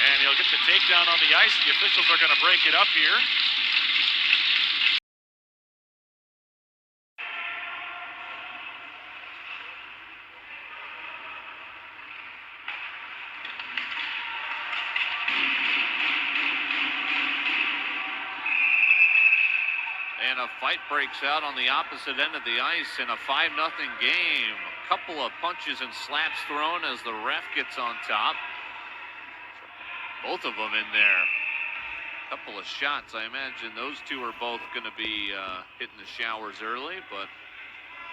And he'll get the takedown on the ice. The officials are going to break it up here. And a fight breaks out on the opposite end of the ice in a 5-0 game. A couple of punches and slaps thrown as the ref gets on top. Both of them in there. A couple of shots. I imagine those two are both going to be hitting the showers early, but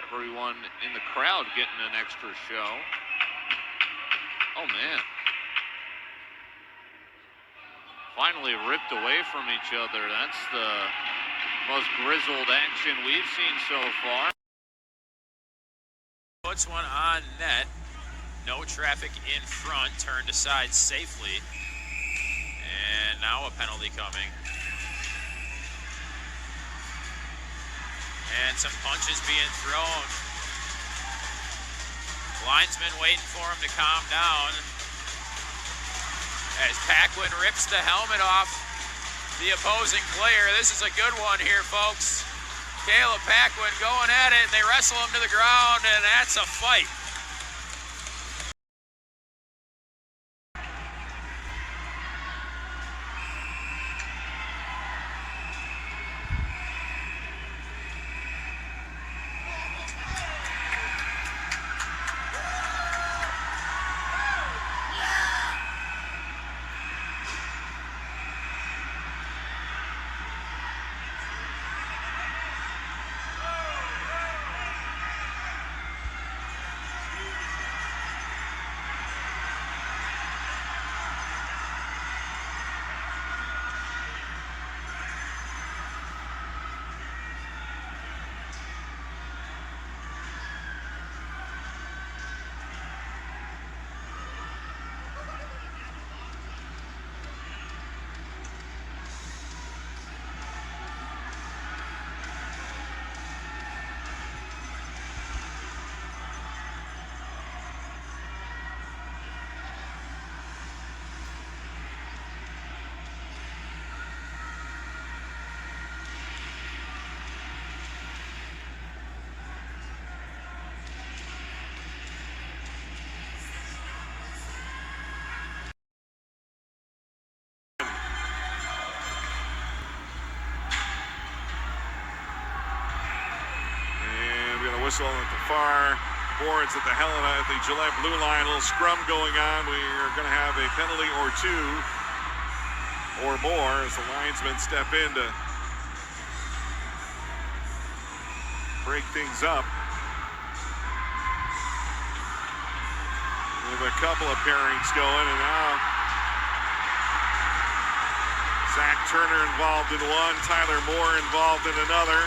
everyone in the crowd getting an extra show. Oh, man. Finally ripped away from each other. That's the most grizzled action we've seen so far. Puts one on net. No traffic in front. Turned aside safely. And now a penalty coming. And some punches being thrown. Linesman waiting for him to calm down. As Paquin rips the helmet off the opposing player. This is a good one here, folks. Caleb Paquin going at it, and they wrestle him to the ground, and that's a fight. Russell at the far boards at the Helena at the Gillette blue line. A little scrum going on. We are going to have a penalty or two or more as the linesmen step in to break things up. With a couple of pairings going, and now Zach Turner involved in one, Tyler Moore involved in another.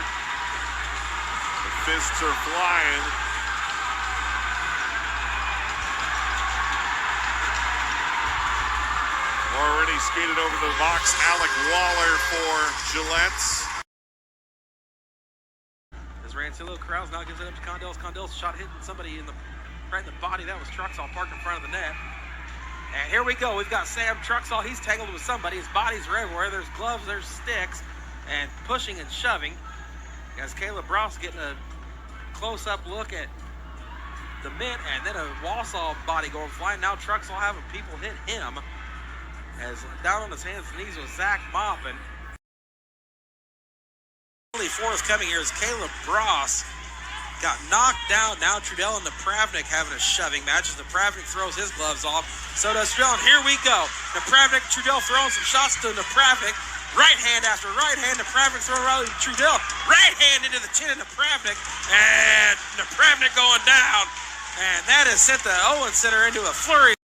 The fists are flying. Already skated over the box, Alec Waller for Gillette's. As Rancillo corrals now gives it up to Condell's. Condell's shot hitting somebody right in the body. That was Truxall parked in front of the net. And here we go. We've got Sam Truxall. He's tangled with somebody. His bodies are everywhere. There's gloves, there's sticks, and pushing and shoving. As Caleb Ross getting a close-up look at the mitt, and then a Walsall body going flying. Now Truxall having people hit him. As down on his hands and knees with Zach mopping. Only forthcoming here is Caleb Ross. Got knocked down. Now Trudell and Napravnik having a shoving match as Napravnik throws his gloves off. So does Trudell, and here we go. Napravnik, Trudell throwing some shots to Napravnik. Right hand after right hand. Napravnik throwing around Trudell. Right hand into the chin of Napravnik. And Napravnik going down. And that has sent the Owen Center into a flurry.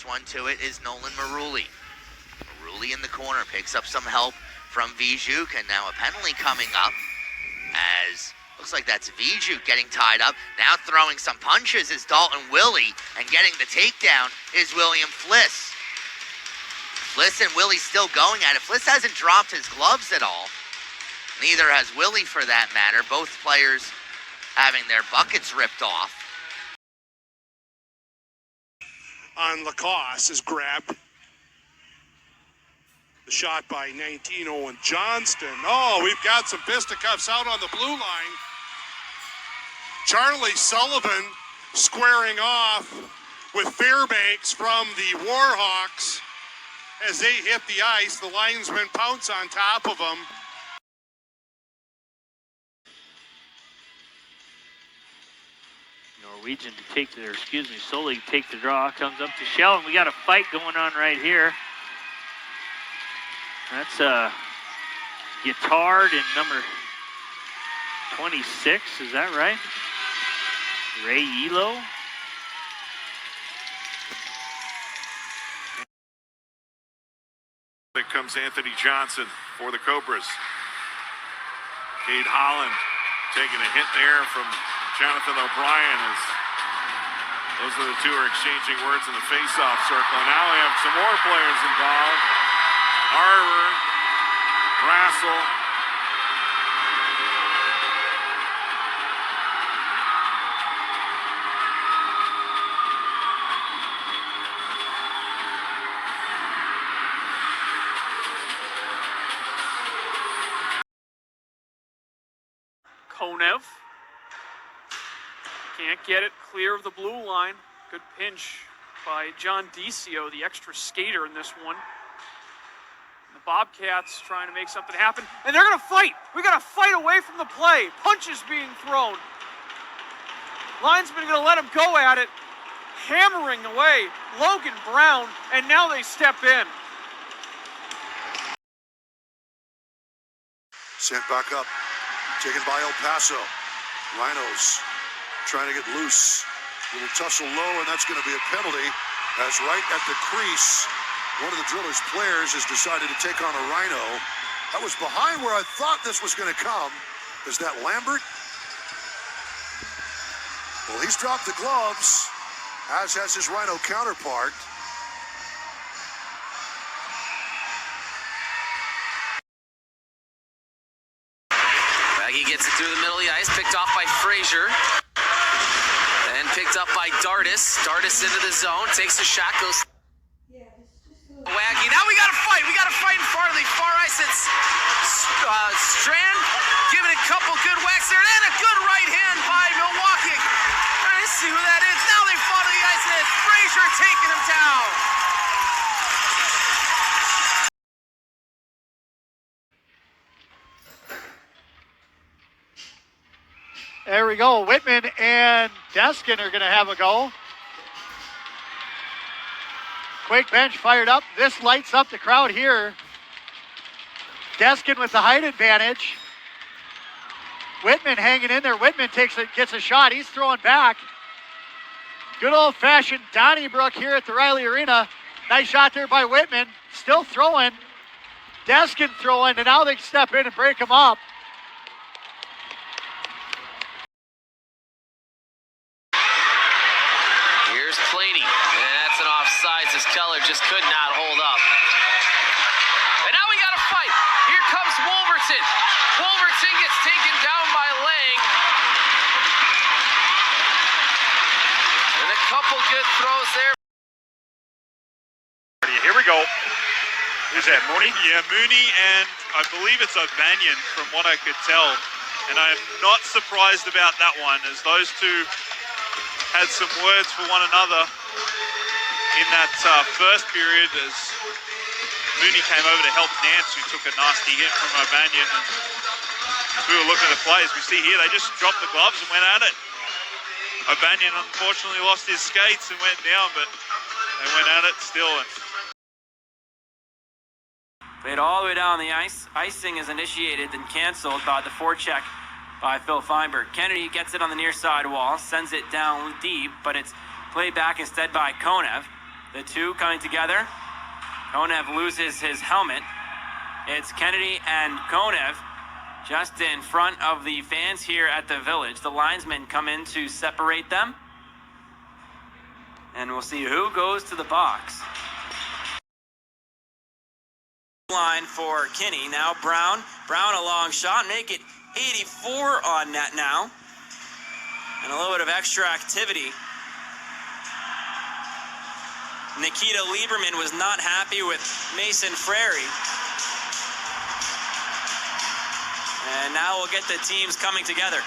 One to it is Nolan Maruli. Maruli in the corner picks up some help from Vijuk, and now a penalty coming up as looks like that's Vijuk getting tied up. Now throwing some punches is Dalton Willie, and getting the takedown is William Fliss. Fliss and Willie still going at it. Fliss hasn't dropped his gloves at all. Neither has Willie for that matter. Both players having their buckets ripped off. On Lacoste is grabbed. The shot by 19, Owen Johnston. Oh, we've got some fisticuffs out on the blue line. Charlie Sullivan squaring off with Fairbanks from the Warhawks. As they hit the ice, the linesmen pounce on top of them. Norwegian to take the, Solig to take the draw, comes up to Shell, and we got a fight going on right here. That's Guitard and number 26, is that right? Ray Elo. There comes Anthony Johnson for the Cobras. Cade Holland taking a hit there from Jonathan O'Brien as those are the two are exchanging words in the face-off circle. And now we have some more players involved. Arbor, Brassel. Konev can't get it clear of the blue line. Good pinch by John Decio, the extra skater in this one. The Bobcats trying to make something happen, and they're going to fight. We got to fight away from the play. Punches being thrown. Linesman going to let him go at it, hammering away Logan Brown, and now they step in. Sent back up. Taken by El Paso. Rhinos trying to get loose. Little tussle low, and that's going to be a penalty. As right at the crease, one of the Drillers players has decided to take on a Rhino. That was behind where I thought this was going to come. Is that Lambert? Well, he's dropped the gloves, as has his Rhino counterpart. He gets it through the middle of the ice, picked off by Frazier. And picked up by Dardis. Dardis into the zone, takes the shot, goes Waggy. Now we got to fight. We got to fight in far ice. It's Strand giving a couple good whacks there. And a good right hand by Milwaukee. Trying to see who that is. Now they fall to the ice, and it's Frazier taking him down. There we go. Whitman and Deskin are going to have a go. Quake bench fired up. This lights up the crowd here. Deskin with the height advantage. Whitman hanging in there. Whitman gets a shot. He's throwing back. Good old-fashioned Donnybrook here at the Riley Arena. Nice shot there by Whitman. Still throwing. Deskin throwing, and now they step in and break him up. Here's Planey. And that's an offsides as Keller just could not hold up. And now we got a fight. Here comes Wolverton. Wolverton gets taken down by Lang. And a couple good throws there. Here we go. Who's that, Mooney? Yeah, Mooney, and I believe it's O'Banion from what I could tell. And I'm not surprised about that one, as those two had some words for one another in that first period as Mooney came over to help Nance, who took a nasty hit from O'Banion. And as we were looking at the plays, we see here they just dropped the gloves and went at it. O'Banion unfortunately lost his skates and went down, but they went at it still. And played all the way down the ice. Icing is initiated, then canceled by the forecheck by Phil Feinberg. Kennedy gets it on the near side wall, sends it down deep, but it's played back instead by Konev. The two coming together. Konev loses his helmet. It's Kennedy and Konev just in front of the fans here at the Village. The linesmen come in to separate them. And we'll see who goes to the box. Line for Kinney. Now Brown. Brown a long shot. Make it 84 on net now. And a little bit of extra activity. Nikita Lieberman was not happy with Mason Frary. And now we'll get the teams coming together.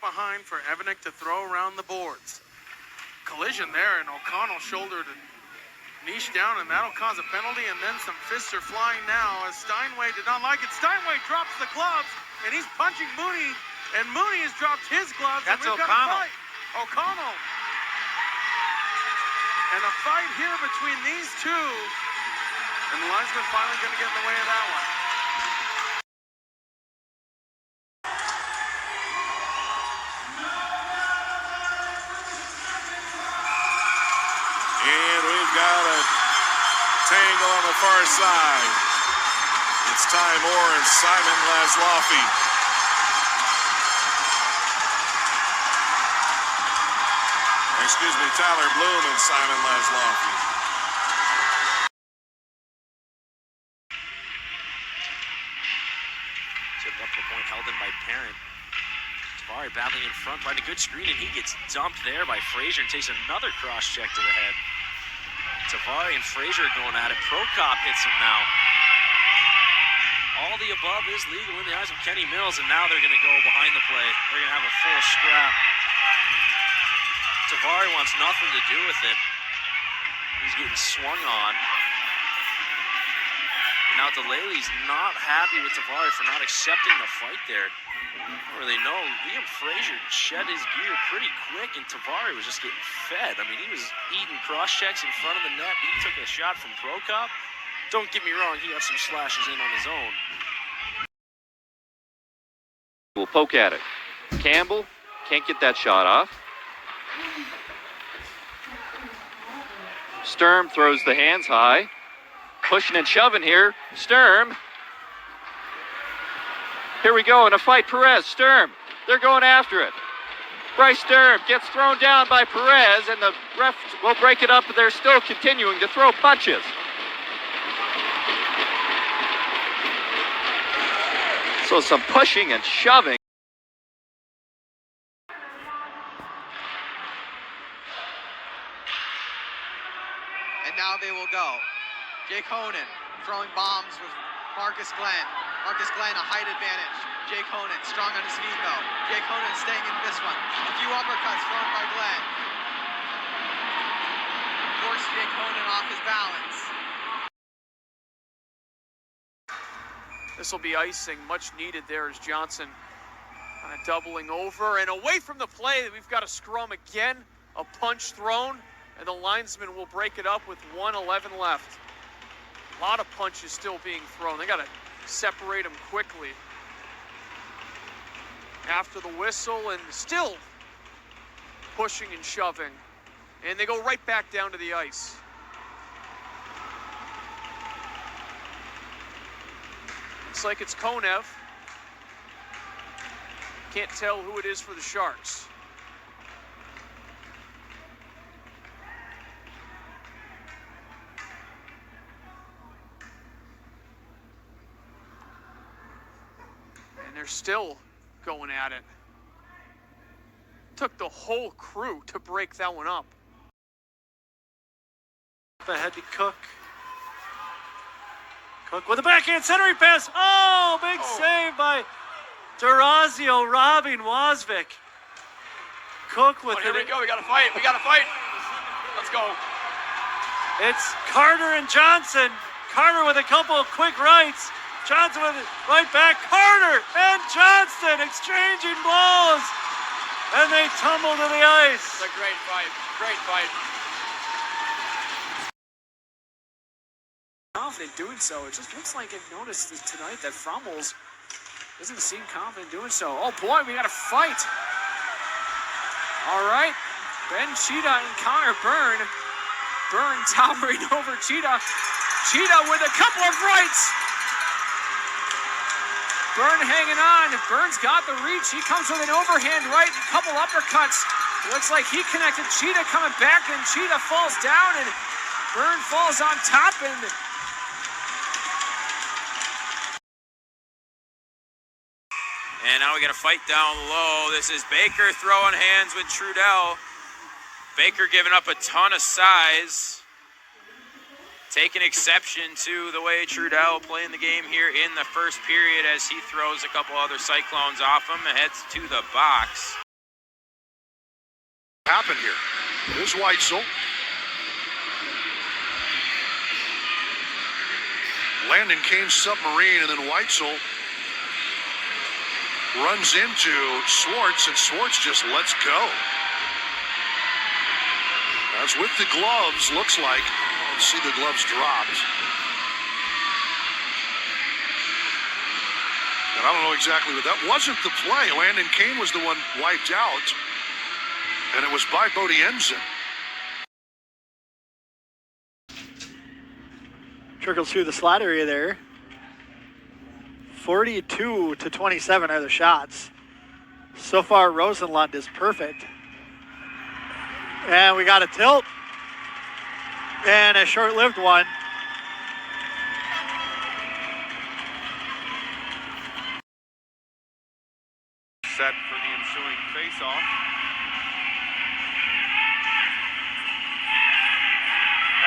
Behind for Evanick to throw around the boards. Collision there, and O'Connell shouldered and niche down, and that'll cause a penalty, and then some fists are flying now as Steinway did not like it. Steinway drops the gloves, and he's punching Mooney, and Mooney has dropped his gloves. That's and we've O'Connell. got a fight. O'Connell. And a fight here between these two, and the linesman finally going to get in the way of that one. And we've got a tangle on the far side. It's Ty Moore and Simon Laszloffy. Excuse me, Tyler Bloom and Simon Laszloffy. Tipped up the point, held in by Parent. Tavari battling in front, right, a good screen, and he gets dumped there by Frazier and takes another cross check to the head. Tavari and Frazier going at it. Prokop hits him now. All the above is legal in the eyes of Kenny Mills, and now they're going to go behind the play. They're going to have a full scrap. Tavari wants nothing to do with it. He's getting swung on. And now Delale's not happy with Tavari for not accepting the fight there. I don't really know. Liam Frazier shed his gear pretty quick, and Tavari was just getting fed. I mean, he was eating cross-checks in front of the net. He took a shot from Prokop. Don't get me wrong, he had some slashes in on his own. We'll poke at it. Campbell can't get that shot off. Sturm throws the hands high. Pushing and shoving here. Sturm. Here we go in a fight. Perez, Sturm. They're going after it. Bryce Sturm gets thrown down by Perez, and the ref will break it up, but they're still continuing to throw punches. So some pushing and shoving. And now they will go. Jake Honan throwing bombs with Marcus Glenn. Marcus Glenn, a height advantage. Jake Honan, strong on his feet though. Jake Honan staying in this one. A few uppercuts thrown by Glenn. Forced Jake Honan off his balance. This will be icing, much needed there as Johnson kind of doubling over and away from the play. We've got a scrum again, a punch thrown, and the linesman will break it up with 1:11 left. A lot of punches still being thrown. They got to separate them quickly. After the whistle and still pushing and shoving. And they go right back down to the ice. Looks like it's Konev. Can't tell who it is for the Sharks. And they're still going at it. Took the whole crew to break that one up. Ahead to Cook. Cook with a backhand centering pass. Oh, big save by Durazio robbing Wasvik. Cook with here we go. We got to fight. We got to fight. Let's go. It's Carter and Johnson. Carter with a couple of quick rights. Johnson with it right back. Carter and Johnston exchanging blows. And they tumble to the ice. It's a great fight. Great fight. Confident doing so. It just looks like I've noticed tonight that Frommel's doesn't seem confident doing so. Oh boy, we got a fight. All right. Ben Cheetah and Connor Byrne. Byrne towering over Cheetah. Cheetah with a couple of rights. Byrne hanging on. Byrne's got the reach. He comes with an overhand right and a couple uppercuts. Looks like he connected. Cheetah coming back, and Cheetah falls down, and Byrne falls on top, and now we got a fight down low. This is Baker throwing hands with Trudell. Baker giving up a ton of size. Taking exception to the way Trudell playing the game here in the first period as he throws a couple other Cyclones off him and heads to the box. Happen here. Here's Weitzel. Landon Kane's submarine, and then Weitzel runs into Swartz, and Swartz just lets go. As with the gloves, looks like. Let's see the gloves dropped. And I don't know exactly what that wasn't the play. Landon Kane was the one wiped out, and it was by Bodienza. Trickles through the slot area there. 42-27 are the shots. So far, Rosenlund is perfect. And we got a tilt. And a short-lived one. Set for the ensuing face-off.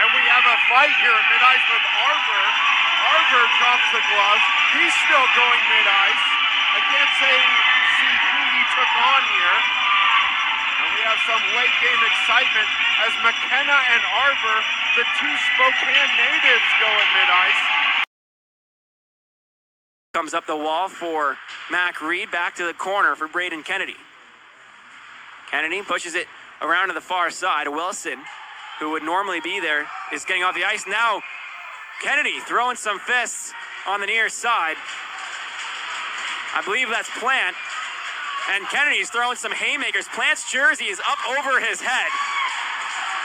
And we have a fight here at mid-ice with Arver. Arver drops the gloves. He's still going mid-ice. I can't see who he took on here. And we have some late-game excitement as McKenna and Arver, the two Spokane natives, go at mid-ice. Comes up the wall for Mac Reed, back to the corner for Braden Kennedy. Kennedy pushes it around to the far side. Wilson, who would normally be there, is getting off the ice. Now Kennedy throwing some fists on the near side. I believe that's Plant. And Kennedy's throwing some haymakers. Plant's jersey is up over his head.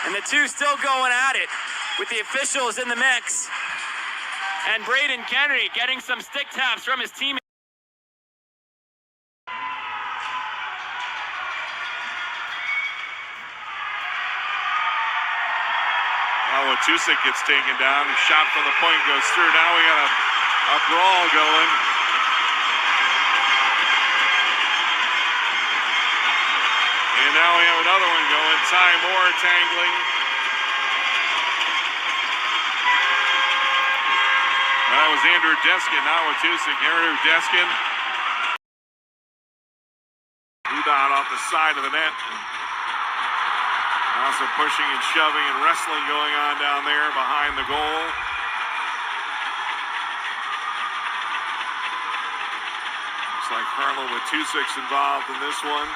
And the two still going at it with the officials in the mix. And Braden Kennedy getting some stick taps from his teammate. Tusick gets taken down. A shot from the point goes through. Now we got a brawl going. And now we have another one going. Ty Moore tangling. That was Andrew Deskin, now with Tusick. Andrew Deskin. Rebound off the side of the net. Now some pushing and shoving and wrestling going on down there behind the goal. Looks like Harlan with Tusick's involved in this one.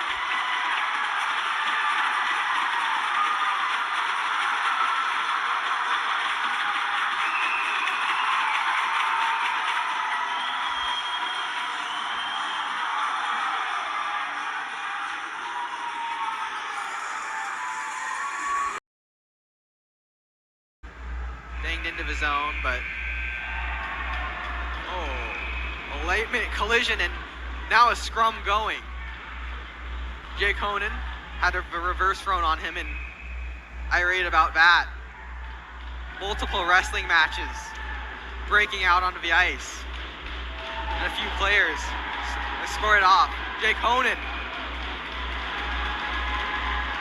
Banged into the zone, but a late minute collision and now a scrum going. Jay Conan had a reverse thrown on him and irate about that. Multiple wrestling matches breaking out onto the ice. And a few players score it off. Jay Conan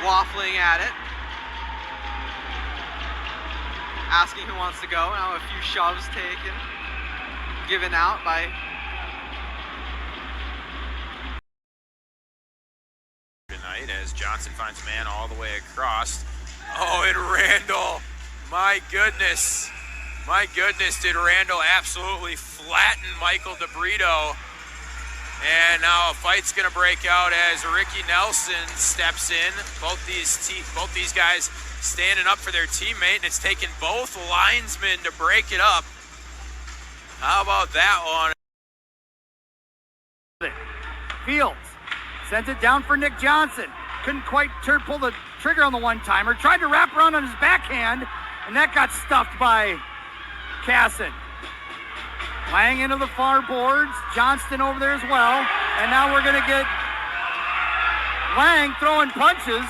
waffling at it. Asking who wants to go. Now a few shoves taken, given out by tonight as Johnson finds a man all the way across. Oh, and Randall, my goodness, did Randall absolutely flatten Michael DeBrito. And now a fight's gonna break out as Ricky Nelson steps in. Both these guys standing up for their teammate, and it's taken both linesmen to break it up. How about that one? Fields sent it down for Nick Johnson. Couldn't quite pull the trigger on the one-timer. Tried to wrap around on his backhand, and that got stuffed by Casson. Lang into the far boards. Johnston over there as well. And now we're going to get Lang throwing punches.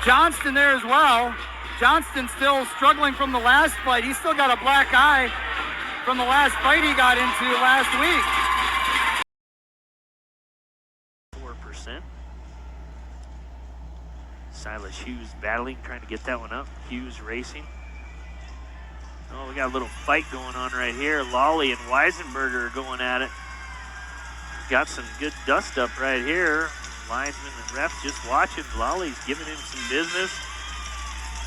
Johnston there as well. Johnston still struggling from the last fight. He's still got a black eye from the last fight he got into last week. 4%. Silas Hughes battling, trying to get that one up. Hughes racing. Oh, we got a little fight going on right here. Lawley and Weisenberger are going at it. Got some good dust up right here. Linesman and ref just watching. Lawley's giving him some business.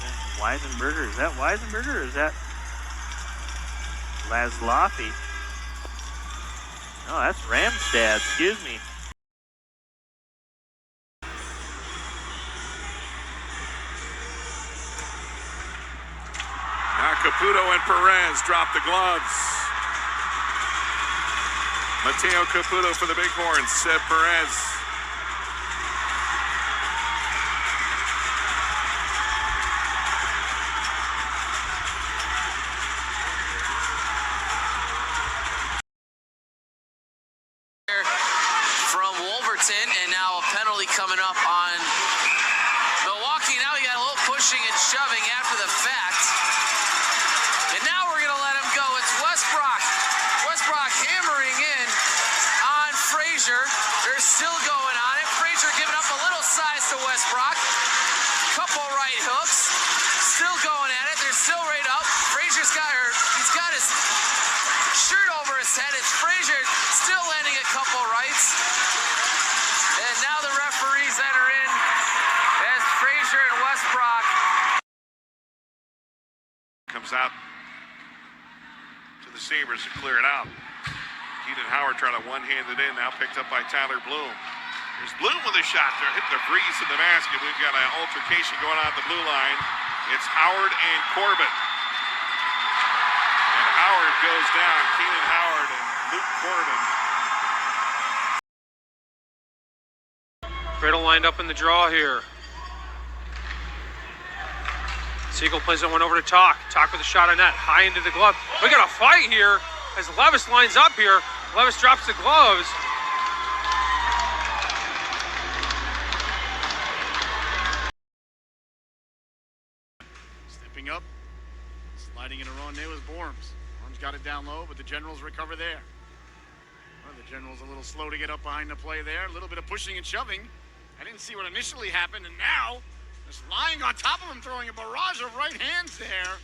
And Weisenberger, is that Weisenberger or is that Laszloffy? Oh, that's Ramstad, excuse me. Now Caputo and Perez drop the gloves. Mateo Caputo for the Bighorns, Seb Perez. From Wolverton, and now a penalty coming up on Milwaukee. Now we got a little pushing and shoving after the fact. And now we're going to let him go. It's Westbrook. Westbrook hammering in on Frazier. They're still going on it. Frazier giving up a little size to Westbrook. Couple right hooks. Still going at it. They're still right up. Frazier's he's got his shirt over his head. It's Frazier still landing a couple rights. And now the referees enter in as Frazier and Westbrook. Comes out to the Sabres to clear it out. Keenan Howard trying to one-hand it in, now picked up by Tyler Bloom. There's Bloom with a shot. They're hitting the breeze in the basket. We've got an altercation going on at the blue line. It's Howard and Corbin. And Howard goes down. Keenan Howard and Luke Corbin. Riddle lined up in the draw here. Siegel plays that one over to Talk. Talk with a shot on net, high into the glove. We got a fight here as Levis lines up here. Levis drops the gloves. Stepping up, sliding it around there was Borms. Borms got it down low, but the Generals recover there. Well, the Generals a little slow to get up behind the play there. A little bit of pushing and shoving. I didn't see what initially happened, and now just lying on top of him, throwing a barrage of right hands there.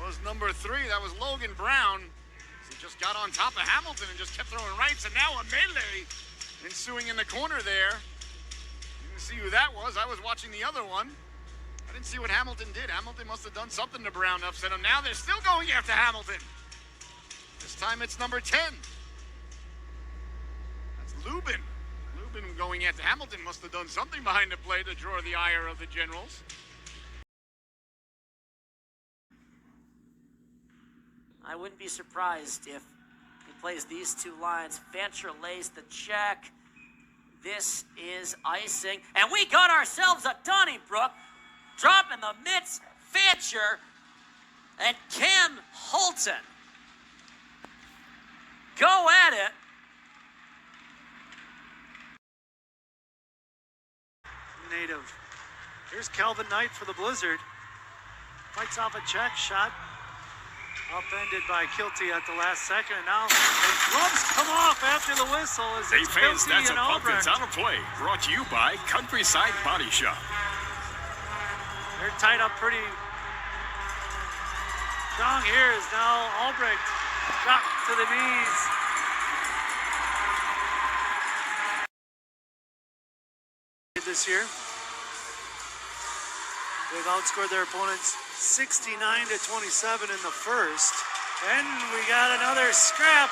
was number 3. That was Logan Brown. He just got on top of Hamilton and just kept throwing rights, and now a melee ensuing in the corner there. Didn't see who that was. I was watching the other one. I didn't see what Hamilton did. Hamilton must have done something to Brown to upset him. Now they're still going after Hamilton. This time it's number 10. That's Lubin. Lubin going after Hamilton must have done something behind the play to draw the ire of the Generals. I wouldn't be surprised if he plays these two lines. Fancher lays the check. This is icing. And we got ourselves a Donnybrook. Drop in the mitts, Fancher and Cam Holton. Go at it. Native. Here's Calvin Knight for the Blizzard. Fights off a check shot. Upended by Kilty at the last second. And now the gloves come off after the whistle as Hey it's fans, Kilty that's a and puck Albrecht. that's on a play. Brought to you by Countryside Body Shop. They're tied up pretty strong here as now Albrecht dropped to the knees. This year, they've outscored their opponents 69-27 in the first. And we got another scrap.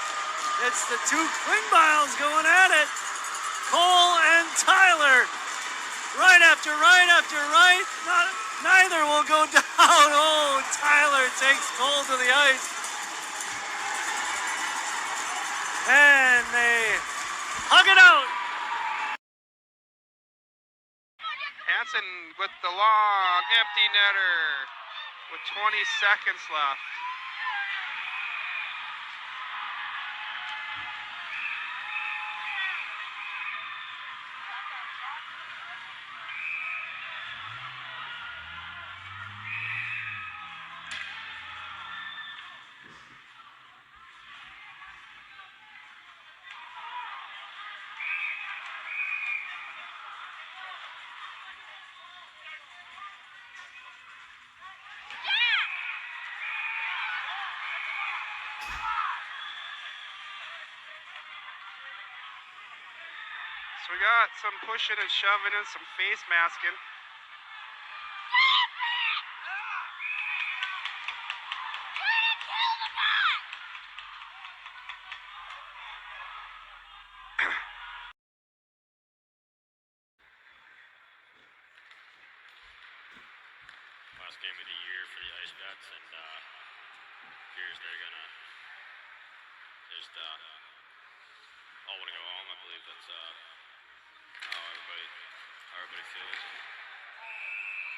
It's the two Klingbeils going at it. Cole and Tyler. Right after right after right. Neither will go down. Oh, Tyler takes Cole to the ice. And they hug it out. Hansen with the long empty netter with 20 seconds left. So we got some pushing and shoving and some face masking. Last game of the year for the Ice Bats, and here's they're gonna just all want to go home. I believe that's how everybody feels.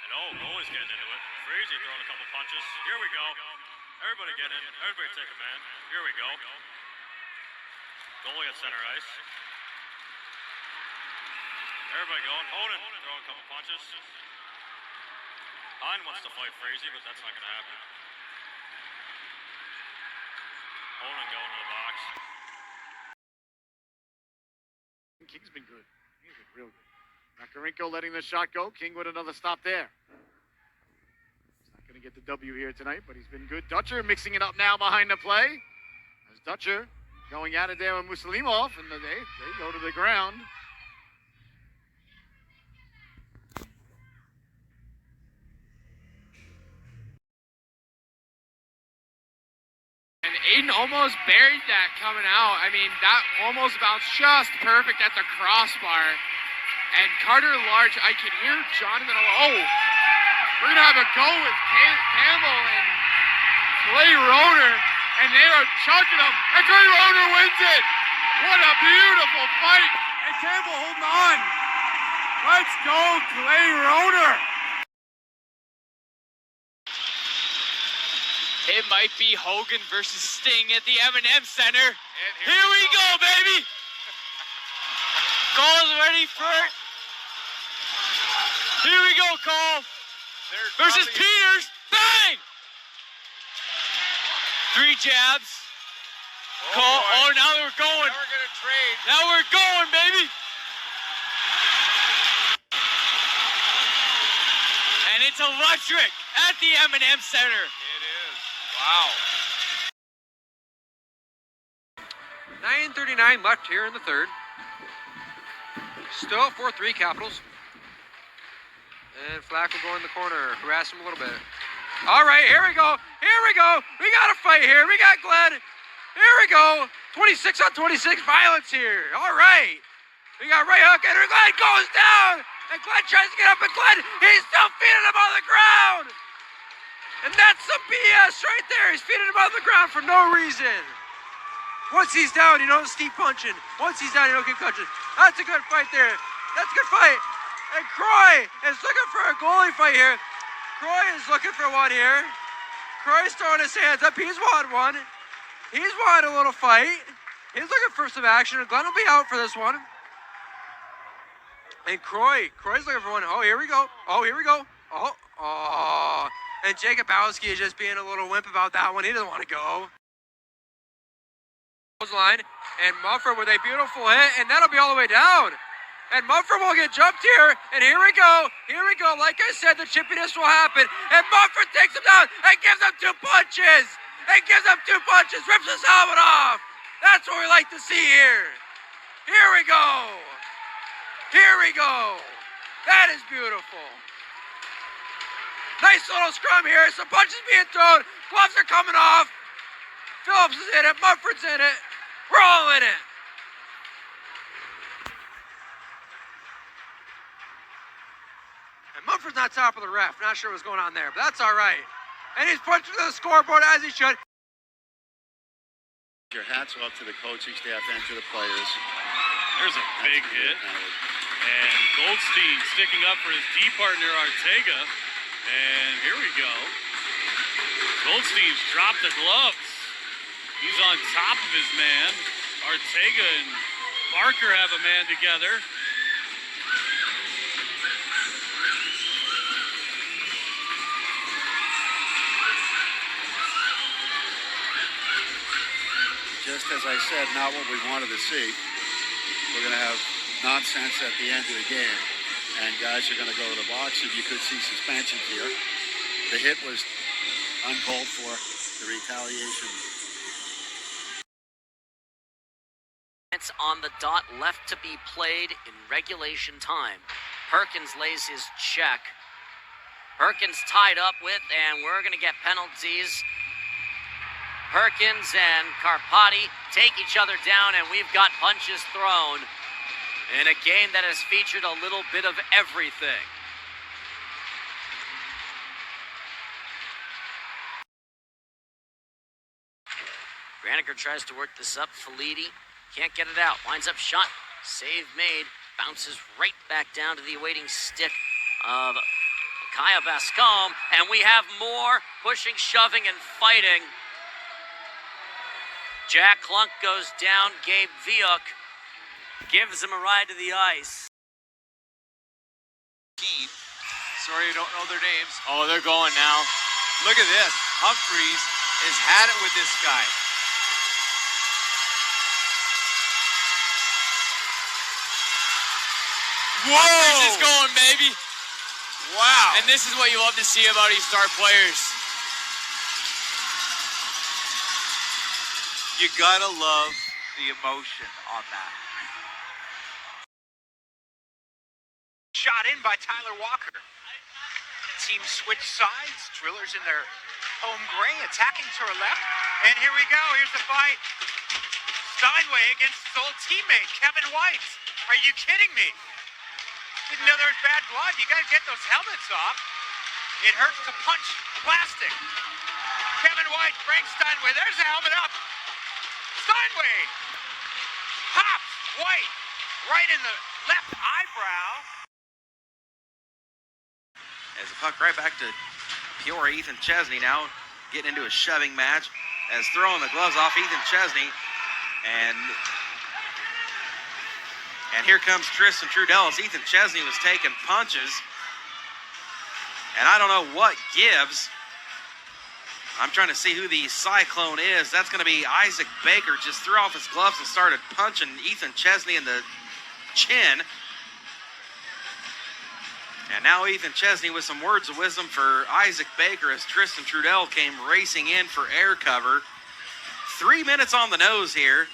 And goalie's getting into it. Freezy throwing a couple punches. Here we go. Everybody get in. Everybody take a man. Here we go. Goalie at center ice. Everybody going. Honan throwing a couple punches. Hein wants to fight Freezy, but that's not going to happen. Honan going to the box. King's been good. He's been real good. Makarenko letting the shot go. King with another stop there. He's not going to get the W here tonight, but he's been good. Dutcher mixing it up now behind the play. As Dutcher going at it there with Muslimov, and they go to the ground. And Aiden almost buried that coming out. I mean, that almost bounced just perfect at the crossbar. And Carter Large, I can hear Jonathan. Oh, we're going to have a go with Campbell and Clay Roner. And they are chucking him. And Clay Roner wins it. What a beautiful fight. And Campbell holding on. Let's go, Clay Roner. It might be Hogan versus Sting at the M&M Center. Here we go, baby. Cole's ready for it. Here we go, Cole. Versus Peters. Bang! 3 jabs. Cole. Oh, now we're going. Now we're going to trade. Now we're going, baby. And it's electric at the M&M Center. Wow. 9:39 left here in the third. Still 4-3 Capitals. And Flack will go in the corner, harass him a little bit. All right, here we go. Here we go. We got a fight here. We got Glenn. Here we go. 26 on 26 violence here. All right. We got right hook, and Glenn goes down. And Glenn tries to get up, and Glenn, he's still feeding him on the ground. And that's some BS right there. He's feeding him on the ground for no reason. Once he's down, you don't keep punching. Once he's down, you don't keep punching. That's a good fight there. That's a good fight. And Croy is looking for a goalie fight here. Croy is looking for one here. Croy's throwing his hands up. He's wanted one. He's wanted a little fight. He's looking for some action. Glenn will be out for this one. And Croy's looking for one. Oh, here we go. Oh, here we go. Oh. And Jacob Bowski is just being a little wimp about that one. He doesn't want to go. Line. And Mumford with a beautiful hit. And that'll be all the way down. And Mumford will get jumped here. And here we go. Here we go. Like I said, the chippiness will happen. And Mumford takes him down and gives him 2 punches. And gives him 2 punches. Rips his helmet off. That's what we like to see here. Here we go. Here we go. That is beautiful. Nice little scrum here. Some punches being thrown. Gloves are coming off. Phillips is in it. Mumford's in it. We're all in it. And Mumford's not top of the ref. Not sure what's going on there, but that's all right. And he's punching to the scoreboard as he should. Your hats off to the coaching staff and to the players. There's a big hit. And Goldstein sticking up for his D partner, Ortega. And here we go. Goldstein's dropped the gloves. He's on top of his man. Ortega and Barker have a man together. Just as I said, not what we wanted to see. We're going to have nonsense at the end of the game, and guys are going to go to the box, and you could see suspensions here. The hit was uncalled for, the retaliation. It's on the dot, left to be played in regulation time. Perkins lays his check. Perkins tied up with, and we're going to get penalties. Perkins and Carpati take each other down, and we've got punches thrown in a game that has featured a little bit of everything. Graniger tries to work this up. Felidi can't get it out. Winds up shot. Save made. Bounces right back down to the awaiting stick of Kaya Bascom. And we have more pushing, shoving, and fighting. Jack Klunk goes down. Gabe Viuk gives him a ride to the ice. Sorry, I don't know their names. Oh, they're going now. Look at this. Humphreys has had it with this guy. Humphreys is going, baby. Wow. And this is what you love to see about these star players. You gotta love the emotion on that. Shot in by Tyler Walker. Team switch sides. Drillers in their home gray, attacking to her left. And here we go. Here's the fight. Steinway against his old teammate, Kevin White. Are you kidding me? Didn't know there was bad blood. You gotta get those helmets off. It hurts to punch plastic. Kevin White brings Steinway. There's the helmet up. Steinway pops White right in the left eyebrow. As a puck right back to Peoria, Ethan Chesney now getting into a shoving match as throwing the gloves off Ethan Chesney. And here comes Tristan Trudell as Ethan Chesney was taking punches. And I don't know what gives. I'm trying to see who the Cyclone is. That's going to be Isaac Baker. Just threw off his gloves and started punching Ethan Chesney in the chin. And now Ethan Chesney with some words of wisdom for Isaac Baker as Tristan Trudell came racing in for air cover. 3 minutes on the nose here.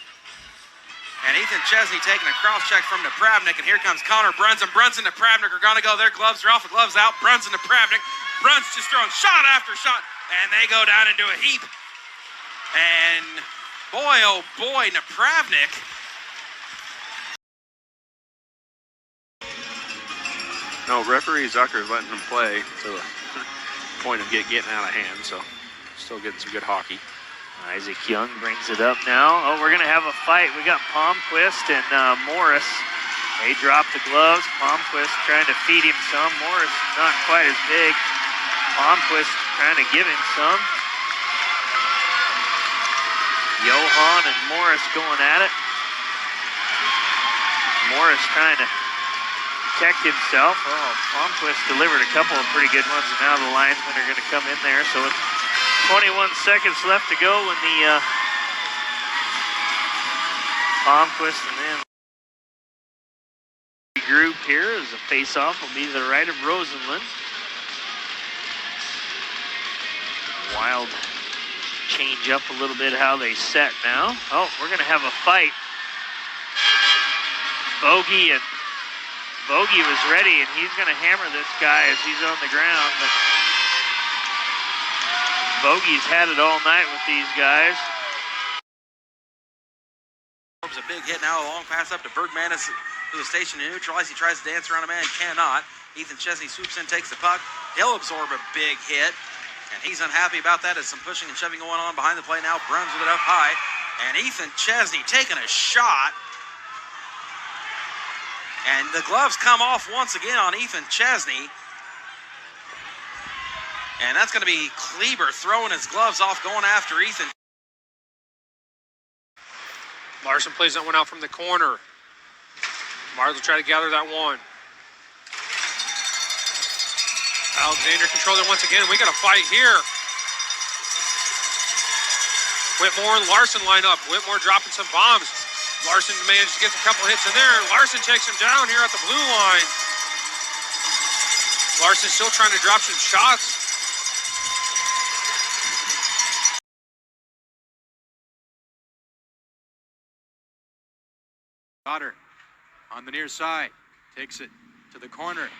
And Ethan Chesney taking a cross check from Napravnik, and here comes Connor Brunson. Brunson and Napravnik are going to go. Their gloves are off, the gloves out. Brunson and Napravnik. Bruns just throwing shot after shot, and they go down into a heap. And boy, oh boy, Napravnik. No, referee Zucker's letting them play to the point of getting out of hand, so still getting some good hockey. Isaac Young brings it up now. Oh, we're going to have a fight. We got Palmquist and Morris. They drop the gloves. Palmquist trying to feed him some. Morris not quite as big. Palmquist trying to give him some. Johan and Morris going at it. Morris trying to protect himself. Oh, Palmquist delivered a couple of pretty good ones, and now the linesmen are going to come in there. So it's 21 seconds left to go when the Palmquist and then group here as a face-off will be to the right of Rosenlund. Wild change up a little bit how they set now. Oh, we're going to have a fight. Bogey was ready, and he's going to hammer this guy as he's on the ground. But Bogey's had it all night with these guys. A big hit now, a long pass up to Bergmanis to the station to neutralize. He tries to dance around a man, cannot. Ethan Chesney swoops in, takes the puck. He'll absorb a big hit, and he's unhappy about that as some pushing and shoving going on behind the play now. Bruns with it up high, and Ethan Chesney taking a shot. And the gloves come off once again on Ethan Chesney. And that's going to be Kleber throwing his gloves off, going after Ethan. Larson plays that one out from the corner. Mars will try to gather that one. Alexander controls it once again. We got a fight here. Whitmore and Larson line up. Whitmore dropping some bombs. Larson manages to get a couple hits in there. Larson takes him down here at the blue line. Larson still trying to drop some shots. Otter on the near side, takes it to the corner.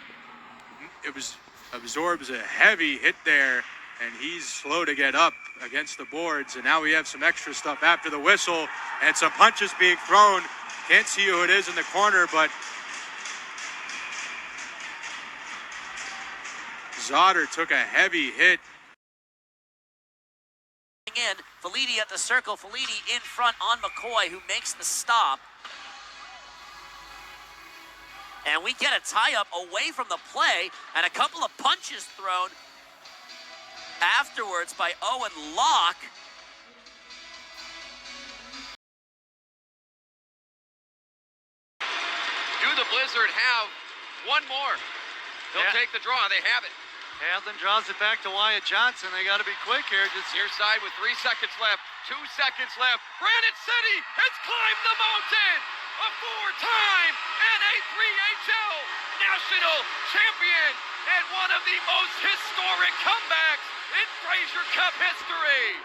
It absorbs a heavy hit there, and he's slow to get up against the boards. And now we have some extra stuff after the whistle, and some punches being thrown. Can't see who it is in the corner, but Zotter took a heavy hit. In, Felitti at the circle. Felitti in front on McCoy, who makes the stop. And we get a tie-up away from the play, and a couple of punches thrown afterwards by Owen Locke. Do the Blizzard have one more? They'll take the draw. They have it. Hadlin draws it back to Wyatt Johnson. They got to be quick here. Just near side with 3 seconds left. 2 seconds left. Granite City has climbed the mountain. A 4-time NA3HL national champion and one of the most historic comebacks in Fraser Cup history.